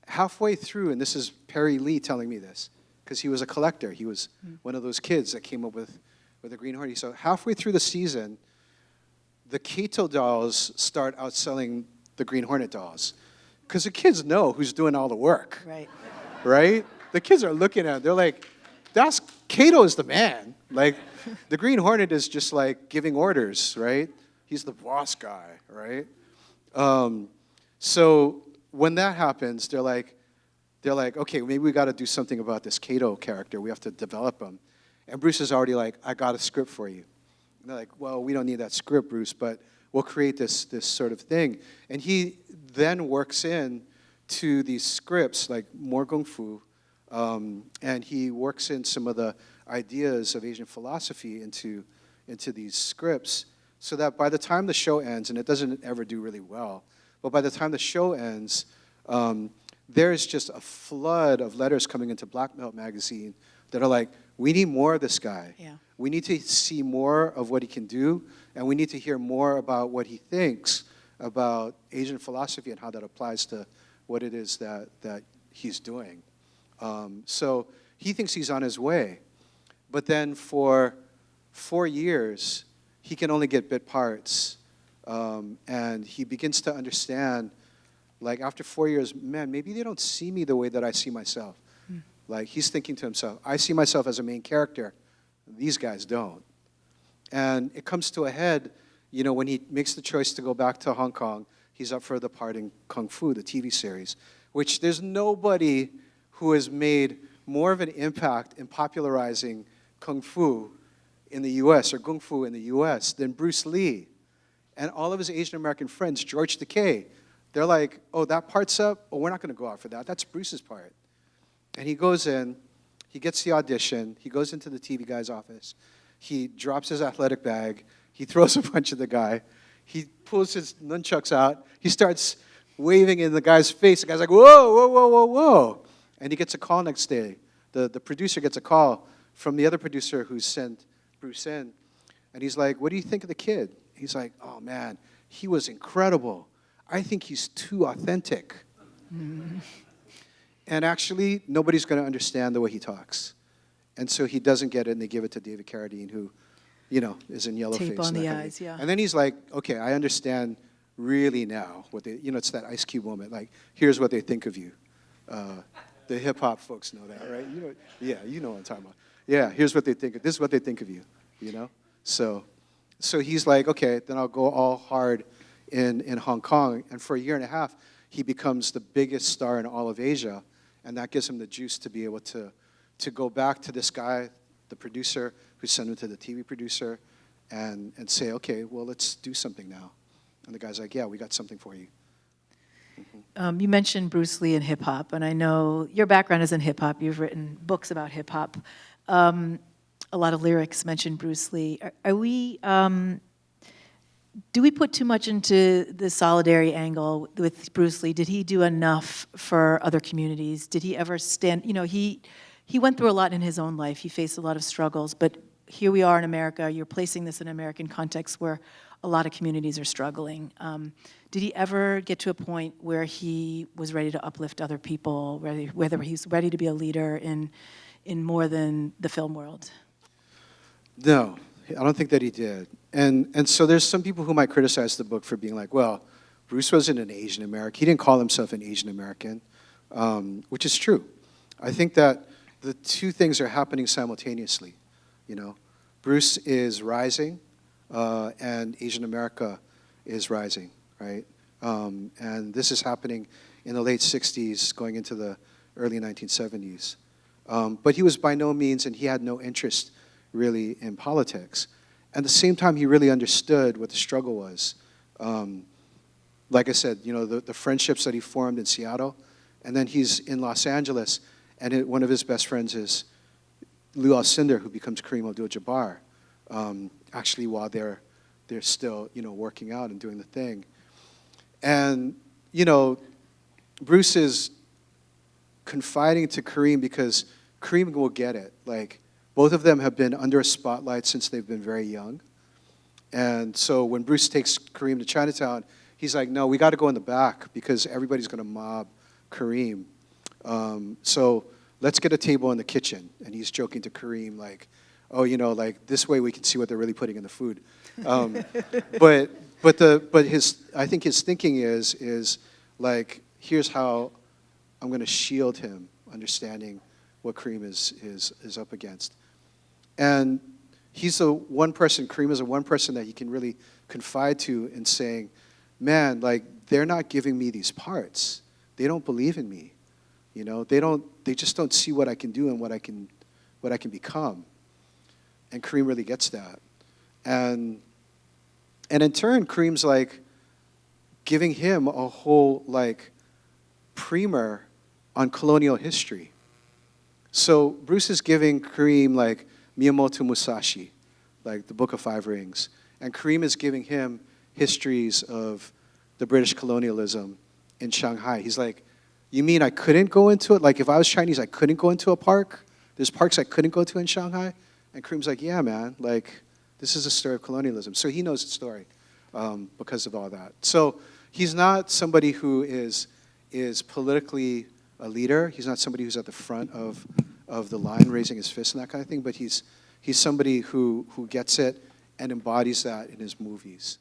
C: halfway through, and this is Perry Lee telling me this, because he was a collector. He was one of those kids that came up with the Green Hornet. So halfway through the season, the Kato dolls start outselling the Green Hornet dolls, because the kids know who's doing all the work.
B: Right.
C: Right? The kids are looking at it. They're like, Kato is the man. Like, the Green Hornet is just like giving orders, right? He's the boss guy, right? So when that happens, they're like, okay, maybe we got to do something about this Kato character. We have to develop him. And Bruce is already like, I got a script for you. And they're like, well, we don't need that script, Bruce, but we'll create this sort of thing. And he then works in to these scripts, like more Kung Fu, and he works in some of the ideas of Asian philosophy into these scripts, so that by the time the show ends, and it doesn't ever do really well, but by the time the show ends, there's just a flood of letters coming into Black Belt magazine that are like, we need more of this guy.
B: Yeah.
C: We need to see more of what he can do, and we need to hear more about what he thinks about Asian philosophy and how that applies to what it is that he's doing. So he thinks he's on his way. But then for 4 years, he can only get bit parts. And he begins to understand, like, after 4 years, man, maybe they don't see me the way that I see myself. Like, he's thinking to himself, I see myself as a main character. These guys don't. And it comes to a head, you know, when he makes the choice to go back to Hong Kong. He's up for the part in Kung Fu, the TV series, which there's nobody who has made more of an impact in popularizing Kung Fu in the U.S. or Kung Fu in the U.S. than Bruce Lee. And all of his Asian American friends, George Takei, they're like, oh, that part's up? Oh, we're not going to go out for that. That's Bruce's part. And he goes in, he gets the audition, he goes into the TV guy's office, he drops his athletic bag, he throws a punch at the guy, he pulls his nunchucks out, he starts waving in the guy's face. The guy's like, whoa, whoa, whoa, whoa, whoa. And he gets a call next day. The producer gets a call from the other producer who sent Bruce in. And he's like, what do you think of the kid? He's like, oh, man, he was incredible. I think he's too authentic. And actually, nobody's going to understand the way he talks. And so he doesn't get it, and they give it to David Carradine, who, you know, is in yellow face.
B: Tape on the eyes, yeah.
C: And then he's like, okay, I understand really now what they, you know, it's that Ice Cube moment. Like, here's what they think of you. The hip hop folks know that, right? You know, yeah, you know what I'm talking about. Yeah, here's what they think. This is what they think of you. You know, so he's like, okay, then I'll go all hard in Hong Kong. And for a year and a half, he becomes the biggest star in all of Asia, and that gives him the juice to be able to go back to this guy, the producer, who sent him to the TV producer, and say, okay, well, let's do something now. And the guy's like, yeah, we got something for you.
B: You mentioned Bruce Lee and hip-hop, and I know your background is in hip-hop. You've written books about hip-hop. A lot of lyrics mention Bruce Lee. Do we put too much into the solidarity angle with Bruce Lee? Did he do enough for other communities? Did he ever stand, you know, he went through a lot in his own life. He faced a lot of struggles, but here we are in America. You're placing this in an American context where a lot of communities are struggling. did he ever get to a point where he was ready to uplift other people, whether he's ready to be a leader in more than the film world?
C: No, I don't think that he did. And so there's some people who might criticize the book for being like, well, Bruce wasn't an Asian American. He didn't call himself an Asian American, which is true. I think that the two things are happening simultaneously, you know. Bruce is rising, and Asian America is rising, right? And this is happening in the late 60s, going into the early 1970s. But he was by no means, and he had no interest really in politics. At the same time, he really understood what the struggle was. Like I said, you know, the friendships that he formed in Seattle, and then he's in Los Angeles, and one of his best friends is Lew Alcindor, who becomes Kareem Abdul-Jabbar, actually while they're still, you know, working out and doing the thing. And, you know, Bruce is confiding to Kareem because Kareem will get it. Like, both of them have been under a spotlight since they've been very young. And so when Bruce takes Kareem to Chinatown, he's like, no, we got to go in the back because everybody's going to mob Kareem. So let's get a table in the kitchen. And he's joking to Kareem like, oh, you know, like this way we can see what they're really putting in the food. But I think his thinking is like, here's how I'm going to shield him, understanding what Kareem is up against. And he's the one person, Kareem is the one person that he can really confide to in saying, man, like, they're not giving me these parts. They don't believe in me. You know, they just don't see what I can do and what I can become. And Kareem really gets that. And in turn, Kareem's like giving him a whole like primer on colonial history. So Bruce is giving Kareem like Miyamoto Musashi, like the Book of Five Rings. And Kareem is giving him histories of the British colonialism in Shanghai. He's like, you mean I couldn't go into it? Like if I was Chinese, I couldn't go into a park? There's parks I couldn't go to in Shanghai? And Kareem's like, yeah, man, like this is a story of colonialism. So he knows the story because of all that. So he's not somebody who is politically a leader. He's not somebody who's at the front of the line raising his fist and that kind of thing, but he's somebody who gets it and embodies that in his movies.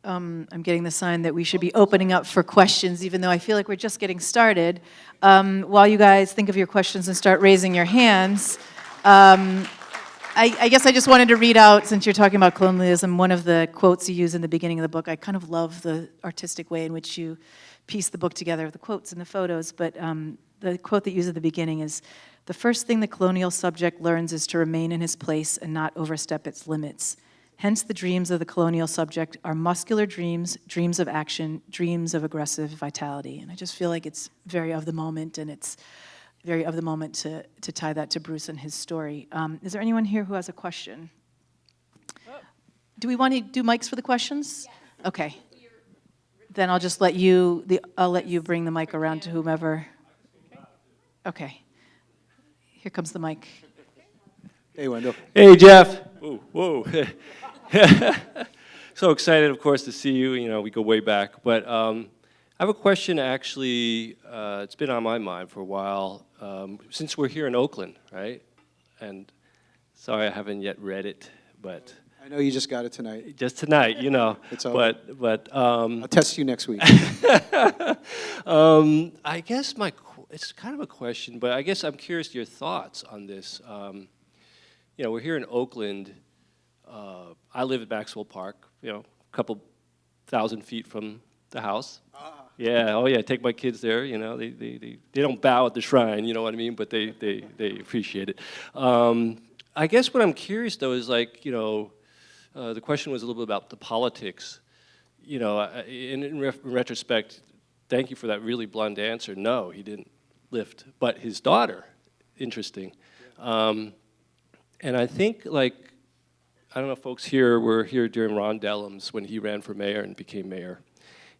B: I'm getting the sign that we should be opening up for questions, even though I feel like we're just getting started. While you guys think of your questions and start raising your hands, I guess I just wanted to read out, since you're talking about colonialism, one of the quotes you use in the beginning of the book. I kind of love the artistic way in which you piece the book together, the quotes and the photos, but the quote that you use at the beginning is, "The first thing the colonial subject learns is to remain in his place and not overstep its limits. Hence, the dreams of the colonial subject are muscular dreams, dreams of action, dreams of aggressive vitality." And I just feel like it's very of the moment, and it's very of the moment to tie that to Bruce and his story. Is there anyone here who has a question? Do we want to do mics for the questions? Yes. Okay. Then I'll just let you bring the mic around to whomever. Okay. Here comes the mic.
C: Hey, Wendell.
D: Hey, Jeff. Whoa. So excited, of course, to see you. You know, we go way back. But I have a question, actually. It's been on my mind for a while. Since we're here in Oakland, right? And sorry I haven't yet read it, but...
C: I know you just got it tonight.
D: Just tonight, you know.
C: It's over.
D: But
C: I'll test you next week.
D: I guess it's kind of a question, but I guess I'm curious your thoughts on this. You know, we're here in Oakland. I live at Maxwell Park, you know, a couple thousand feet from the house. Yeah, oh yeah, take my kids there, you know, they don't bow at the shrine, you know what I mean, but they appreciate it. I guess what I'm curious though is like, you know, the question was a little bit about the politics. You know, in retrospect, thank you for that really blunt answer. No, he didn't lift, but his daughter, interesting. And I think, like, I don't know if folks here were here during Ron Dellums when he ran for mayor and became mayor.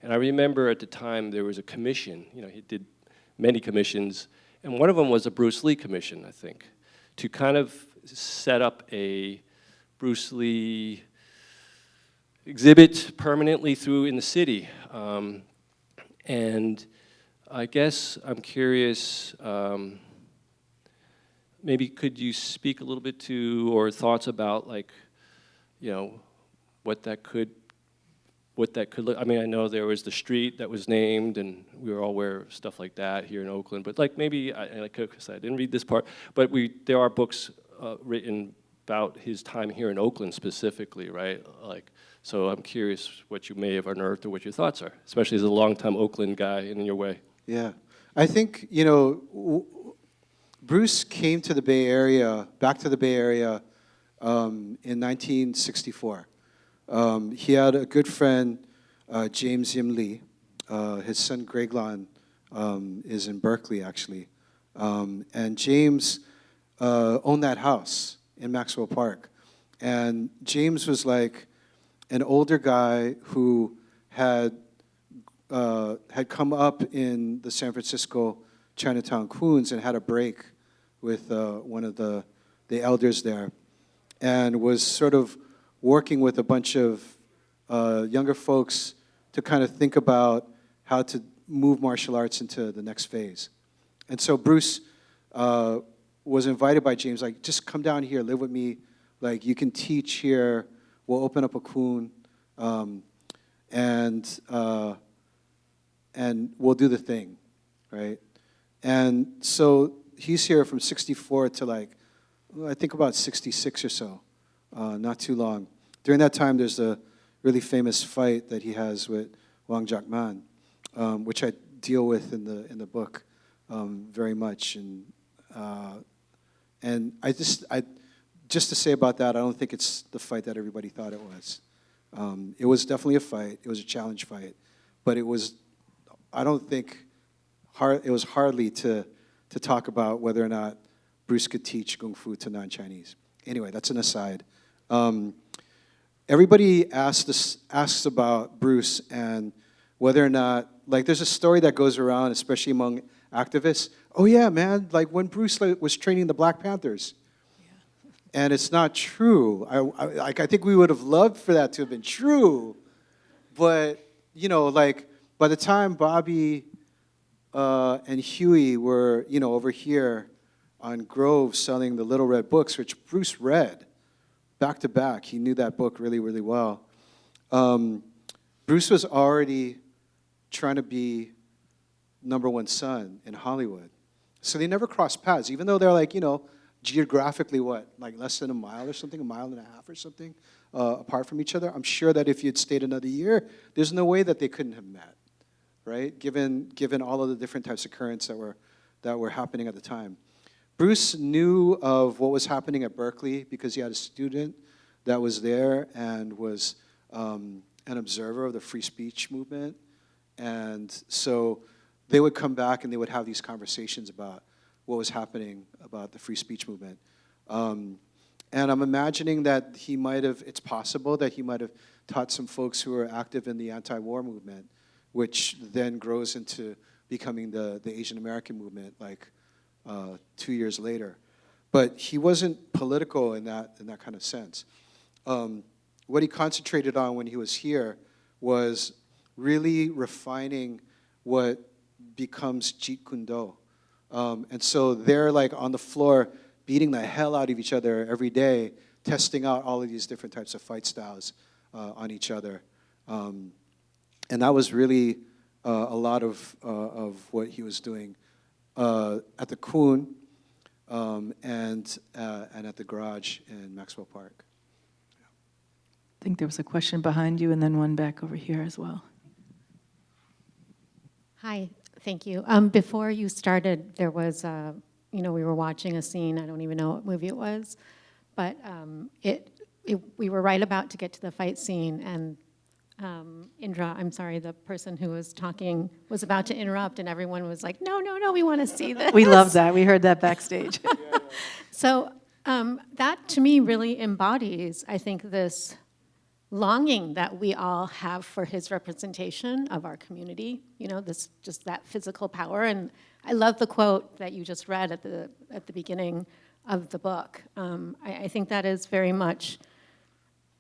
D: And I remember at the time there was a commission, you know, he did many commissions, and one of them was a Bruce Lee commission, I think, to kind of set up a Bruce Lee exhibit permanently through in the city. And I guess I'm curious, maybe could you speak a little bit to, or thoughts about, like, you know, what that could look. I mean, I know there was the street that was named, and we were all aware of stuff like that here in Oakland. But like maybe, because I didn't read this part, but there are books written about his time here in Oakland specifically, right? Like, so I'm curious what you may have unearthed or what your thoughts are, especially as a longtime Oakland guy in your way.
C: Yeah, I think, you know, Bruce came to the Bay Area, back to the Bay Area in 1964. He had a good friend, James Yim Lee. His son, Greg Lon, is in Berkeley, actually. And James owned that house in Maxwell Park. And James was like an older guy who had come up in the San Francisco Chinatown Queens and had a break with one of the elders there, and was sort of working with a bunch of younger folks to kind of think about how to move martial arts into the next phase. And so Bruce was invited by James, like, just come down here, live with me. Like, you can teach here. We'll open up a kun, and we'll do the thing, right? And so he's here from 64 to, like, I think about 66 or so. Not too long. During that time, there's a really famous fight that he has with Wang Jiakman, which I deal with in the book very much. And I just to say about that, I don't think it's the fight that everybody thought it was. It was definitely a fight. It was a challenge fight, but it was, I don't think, it was hardly to talk about whether or not Bruce could teach Kung Fu to non-Chinese. Anyway, that's an aside. Everybody asks about Bruce and whether or not, like, there's a story that goes around, especially among activists. Oh yeah, man, like when Bruce was training the Black Panthers. Yeah. And it's not true. I think we would have loved for that to have been true. But, you know, like, by the time Bobby and Huey were, you know, over here on Grove selling the Little Red books, which Bruce read back to back. He knew that book really, really well. Bruce was already trying to be #1 son in Hollywood. So they never crossed paths, even though they're, like, you know, geographically, what, like less than a mile or something, a mile and a half or something apart from each other. I'm sure that if you'd stayed another year, there's no way that they couldn't have met, right? Given all of the different types of currents that were happening at the time. Bruce knew of what was happening at Berkeley because he had a student that was there and was an observer of the free speech movement. And so they would come back and they would have these conversations about what was happening about the free speech movement. And I'm imagining that it's possible that he might have taught some folks who were active in the anti-war movement, which then grows into becoming the Asian American movement, like 2 years later. But he wasn't political in that kind of sense. What he concentrated on when he was here was really refining what becomes Jeet Kune Do. And so they're, like, on the floor beating the hell out of each other every day, testing out all of these different types of fight styles on each other. And that was really a lot of what he was doing at the Kun and at the garage in Maxwell Park.
B: I think there was a question behind you and then one back over here as well.
E: Hi, thank you. Before you started, there was, we were watching a scene, I don't even know what movie it was, but we were right about to get to the fight scene, and Indra, I'm sorry, the person who was talking was about to interrupt, and everyone was like, no, we want to see this.
B: We love that. We heard that backstage.
E: So that, to me, really embodies, I think, this longing that we all have for his representation of our community, just that physical power. And I love the quote that you just read at the beginning of the book. I think that is very much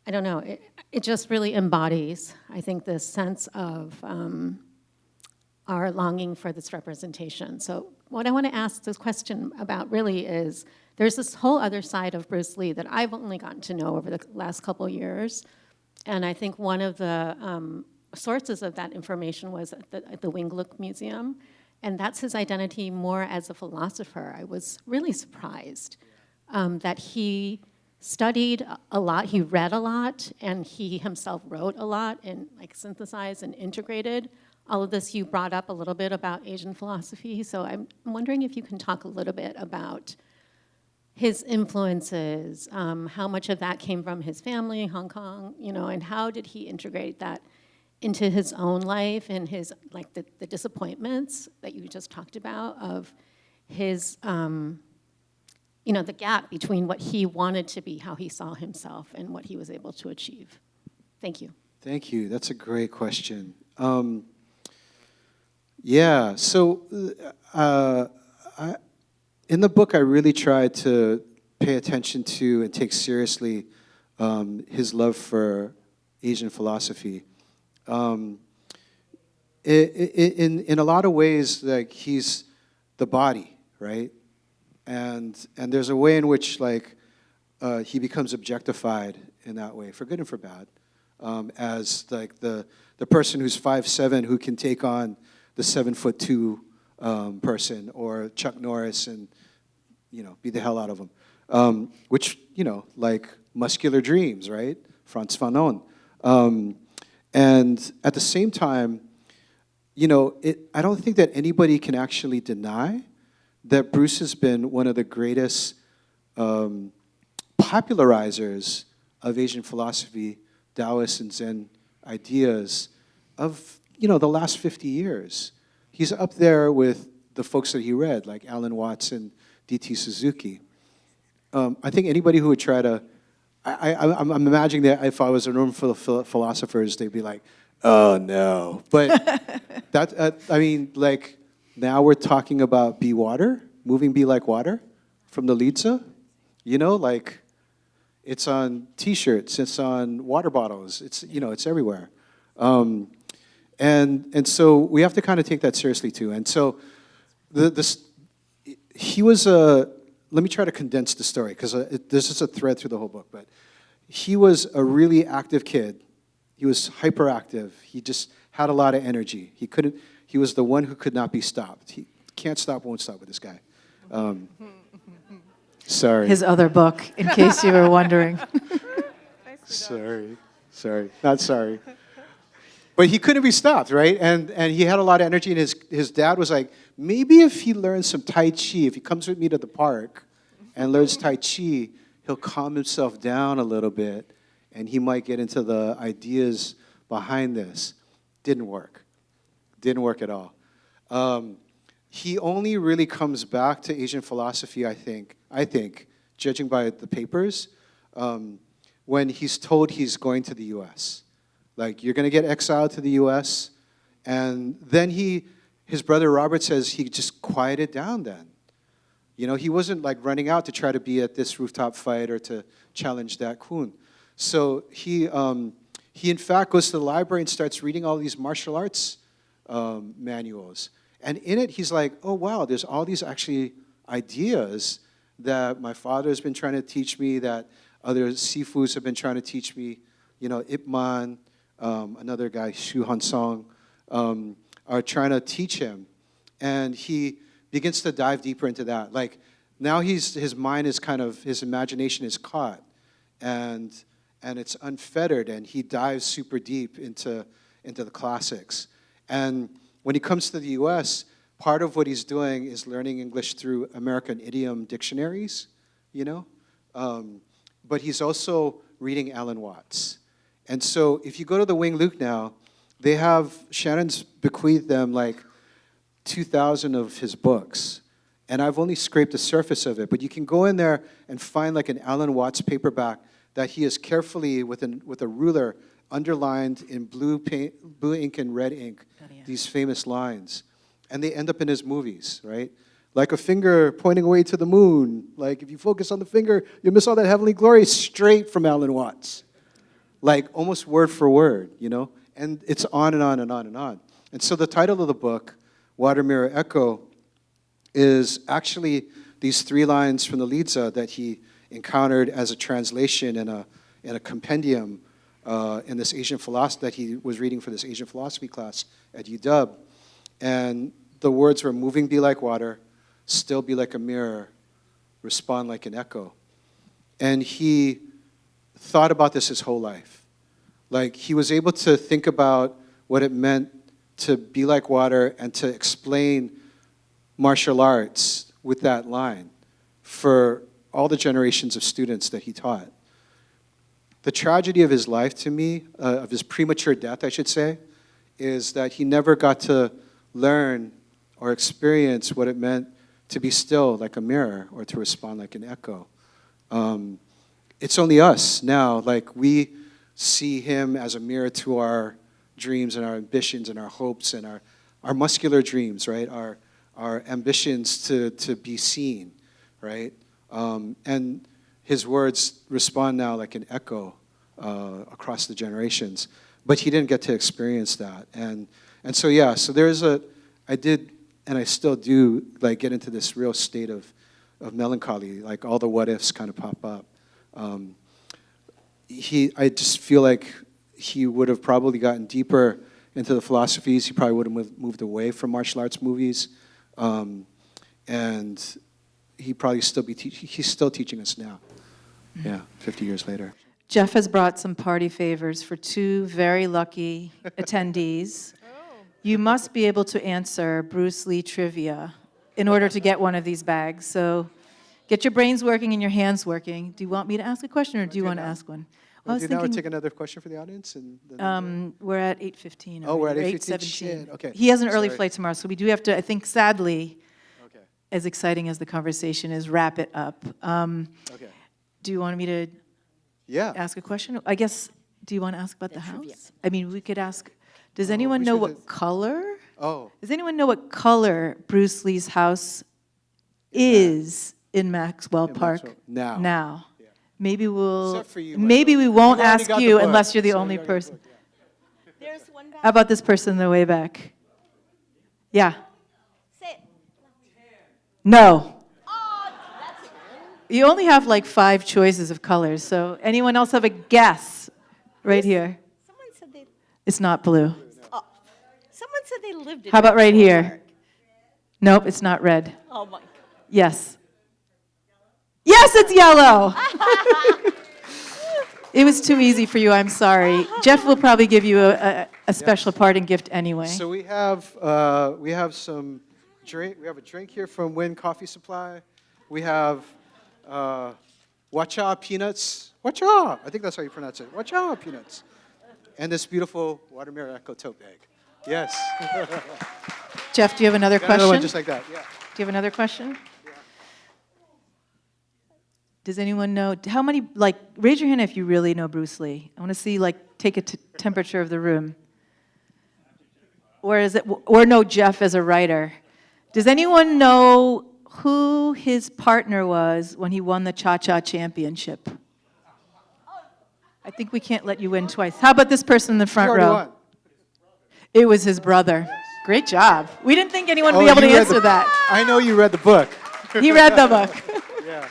E: I don't know, it just really embodies, I think, this sense of our longing for this representation. So what I want to ask this question about really is, there's this whole other side of Bruce Lee that I've only gotten to know over the last couple of years. And I think one of the sources of that information was at the Wing Luk Museum. And that's his identity more as a philosopher. I was really surprised that he studied a lot, he read a lot, and he himself wrote a lot and like synthesized and integrated. All of this you brought up a little bit about Asian philosophy. So I'm wondering if you can talk a little bit about his influences, how much of that came from his family, Hong Kong, you know, and how did he integrate that into his own life and his, like the disappointments that you just talked about of his, you know, the gap between what he wanted to be, how he saw himself, and what he was able to achieve. Thank you.
C: Thank you. That's a great question. Yeah, so in the book, I really tried to pay attention to and take seriously his love for Asian philosophy. In a lot of ways, like, he's the body, right? And there's a way in which, like, he becomes objectified in that way, for good and for bad, as like the person who's 5'7" who can take on the 7'2" person, or Chuck Norris, and, you know, beat the hell out of him, which, you know, like Muscular Dreams, right? Frantz Fanon. And at the same time, you know, I don't think that anybody can actually deny that Bruce has been one of the greatest popularizers of Asian philosophy, Taoist and Zen ideas of, you know, the last 50 years. He's up there with the folks that he read, like Alan Watts and D.T. Suzuki. I think anybody who would try to, I'm imagining that if I was in a room full of philosophers, they'd be like, oh no. But that, I mean, like, now we're talking about Be Water, Moving Be Like Water from the Lidza. You know, like, it's on T-shirts, it's on water bottles, it's, you know, it's everywhere. And so we have to kind of take that seriously too. And so he was let me try to condense the story, because there's just a thread through the whole book, but he was a really active kid. He was hyperactive. He just had a lot of energy. He was the one who could not be stopped. He can't stop, won't stop with this guy. Sorry.
B: His other book, in case you were wondering.
C: Sorry, not sorry. But he couldn't be stopped, right? And he had a lot of energy, and his dad was like, maybe if he learns some Tai Chi, if he comes with me to the park and learns Tai Chi, he'll calm himself down a little bit, and he might get into the ideas behind this. Didn't work. Didn't work at all. He only really comes back to Asian philosophy, I think, judging by the papers, when he's told he's going to the U.S. Like, you're going to get exiled to the U.S., and then his brother Robert says he just quieted down then. You know, he wasn't like running out to try to be at this rooftop fight or to challenge that Kun. So he in fact goes to the library and starts reading all these martial arts manuals. And in it, he's like, oh, wow, there's all these actually ideas that my father has been trying to teach me, that other Sifus have been trying to teach me. You know, Ip Man, another guy, Shu Han Song, are trying to teach him. And he begins to dive deeper into that. Like, now his mind is kind of, his imagination is caught, and it's unfettered, and he dives super deep into the classics. And when he comes to the U.S., part of what he's doing is learning English through American idiom dictionaries, you know? But he's also reading Alan Watts. And so if you go to the Wing Luk now, they have, Shannon's bequeathed them like 2,000 of his books. And I've only scraped the surface of it. But you can go in there and find like an Alan Watts paperback that he has carefully, with a ruler, underlined in blue ink and red ink, these famous lines. And they end up in his movies, right? Like a finger pointing away to the moon. Like, if you focus on the finger, you'll miss all that heavenly glory, straight from Alan Watts, like almost word for word, you know? And it's on and on and on and on. And so the title of the book, Water, Mirror, Echo, is actually these 3 lines from the Lizi that he encountered as a translation in a compendium in this Asian philosophy that he was reading for this Asian philosophy class at UW. And the words were, moving be like water, still be like a mirror, respond like an echo. And he thought about this his whole life. Like, he was able to think about what it meant to be like water and to explain martial arts with that line for all the generations of students that he taught. The tragedy of his life to me, of his premature death, I should say, is that he never got to learn or experience what it meant to be still like a mirror or to respond like an echo. It's only us now, like we see him as a mirror to our dreams and our ambitions and our hopes and our muscular dreams, right? Our ambitions to be seen, right? And his words respond now like an echo across the generations. But he didn't get to experience that. And so, yeah, so I did, and I still do, like, get into this real state of melancholy, like all the what ifs kind of pop up. I just feel like he would have probably gotten deeper into the philosophies. He probably would have moved away from martial arts movies. And he probably he's still teaching us now. Yeah, 50 years later.
B: Jeff has brought some party favors for 2 very lucky attendees. You must be able to answer Bruce Lee trivia in order to get one of these bags. So get your brains working and your hands working. Do you want me to ask a question, or do you want to ask one?
C: I was thinking, take another question for the audience? And
B: we're at 8:15.
C: Oh, we're at
B: 8:17.
C: Shit, okay.
B: He has an early
C: Sorry.
B: flight tomorrow, so we do have to, I think, sadly,
C: Okay.
B: as exciting as the conversation is, wrap it up.
C: Okay.
B: Do you want me to
C: Yeah.
B: ask a question? I guess, do you want to ask about the
F: trivia.
B: house? I mean, we could ask, does anyone know what color?
C: Oh.
B: Does anyone know what color Bruce Lee's house is in Maxwell
C: In
B: Park
C: Maxwell- now.
B: now?
C: Yeah.
B: Maybe
C: Except for you, Michael.
B: maybe we won't
C: You've already
B: ask
C: got the
B: you
C: book,
B: unless you're the
C: so
B: only
C: you already got the
B: person.
C: book, yeah.
F: There's one back.
B: How about this person in the way back? Yeah.
F: Say it.
B: No.
F: Oh, that's it.
B: You only have like 5 choices of colors, so anyone else have a guess right here?
F: Someone said they.
B: It's not blue.
F: Oh, someone said they lived in.
B: How about right
F: Maxwell
B: here?
F: Park.
B: Nope, it's not red.
F: Oh my.
B: Yes. Yes, it's yellow. It was too easy for you, I'm sorry. Jeff will probably give you a special parting gift anyway.
C: So we have some drink. We have a drink here from Wynn Coffee Supply. We have Wacha peanuts. Wacha, I think that's how you pronounce it. Wacha peanuts. And this beautiful Water Mirror Echo tote bag. Yes.
B: Jeff, do you have another
C: Got
B: question?
C: another one just like that. Yeah.
B: Do you have another question? Does anyone know, how many, like, raise your hand if you really know Bruce Lee. I want to see, like, take a temperature of the room. Or know Jeff as a writer. Does anyone know who his partner was when he won the Cha-Cha Championship? I think we can't let you win twice. How about this person in the front
C: You already
B: row?
C: won.
B: It was his brother. Great job. We didn't think anyone would
C: Oh,
B: be able to
C: you read
B: answer
C: the-
B: that.
C: I know you read the book.
B: He read the book.
C: Yeah.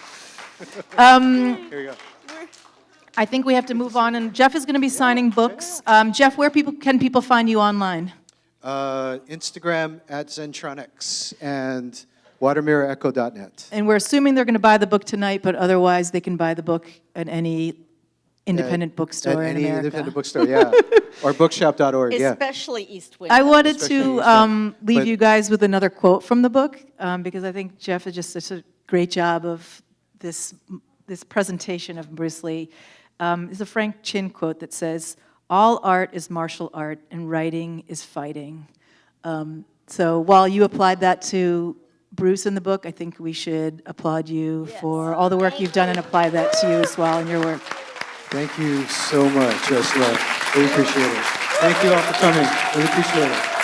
C: Here we go.
B: I think we have to move on, and Jeff is going to be signing books. Jeff, where can people find you online?
C: Instagram at Zentronics and watermirrorecho.net.
B: And we're assuming they're going to buy the book tonight, but otherwise they can buy the book at any independent bookstore
C: At
B: in
C: any
B: America.
C: independent bookstore, yeah. Or bookshop.org, yeah.
F: Especially East Wind.
B: I wanted
C: Especially
B: to
C: East
B: leave
C: But-
B: you guys with another quote from the book, because I think Jeff did just such a great job of this presentation of Bruce Lee. It's a Frank Chin quote that says, "All art is martial art, and writing is fighting." So while you applied that to Bruce in the book, I think we should applaud you for all the work you've done and apply that to you as well in your work.
C: Thank you so much, Ursula. Really appreciate it. Thank you all for coming. Really appreciate it.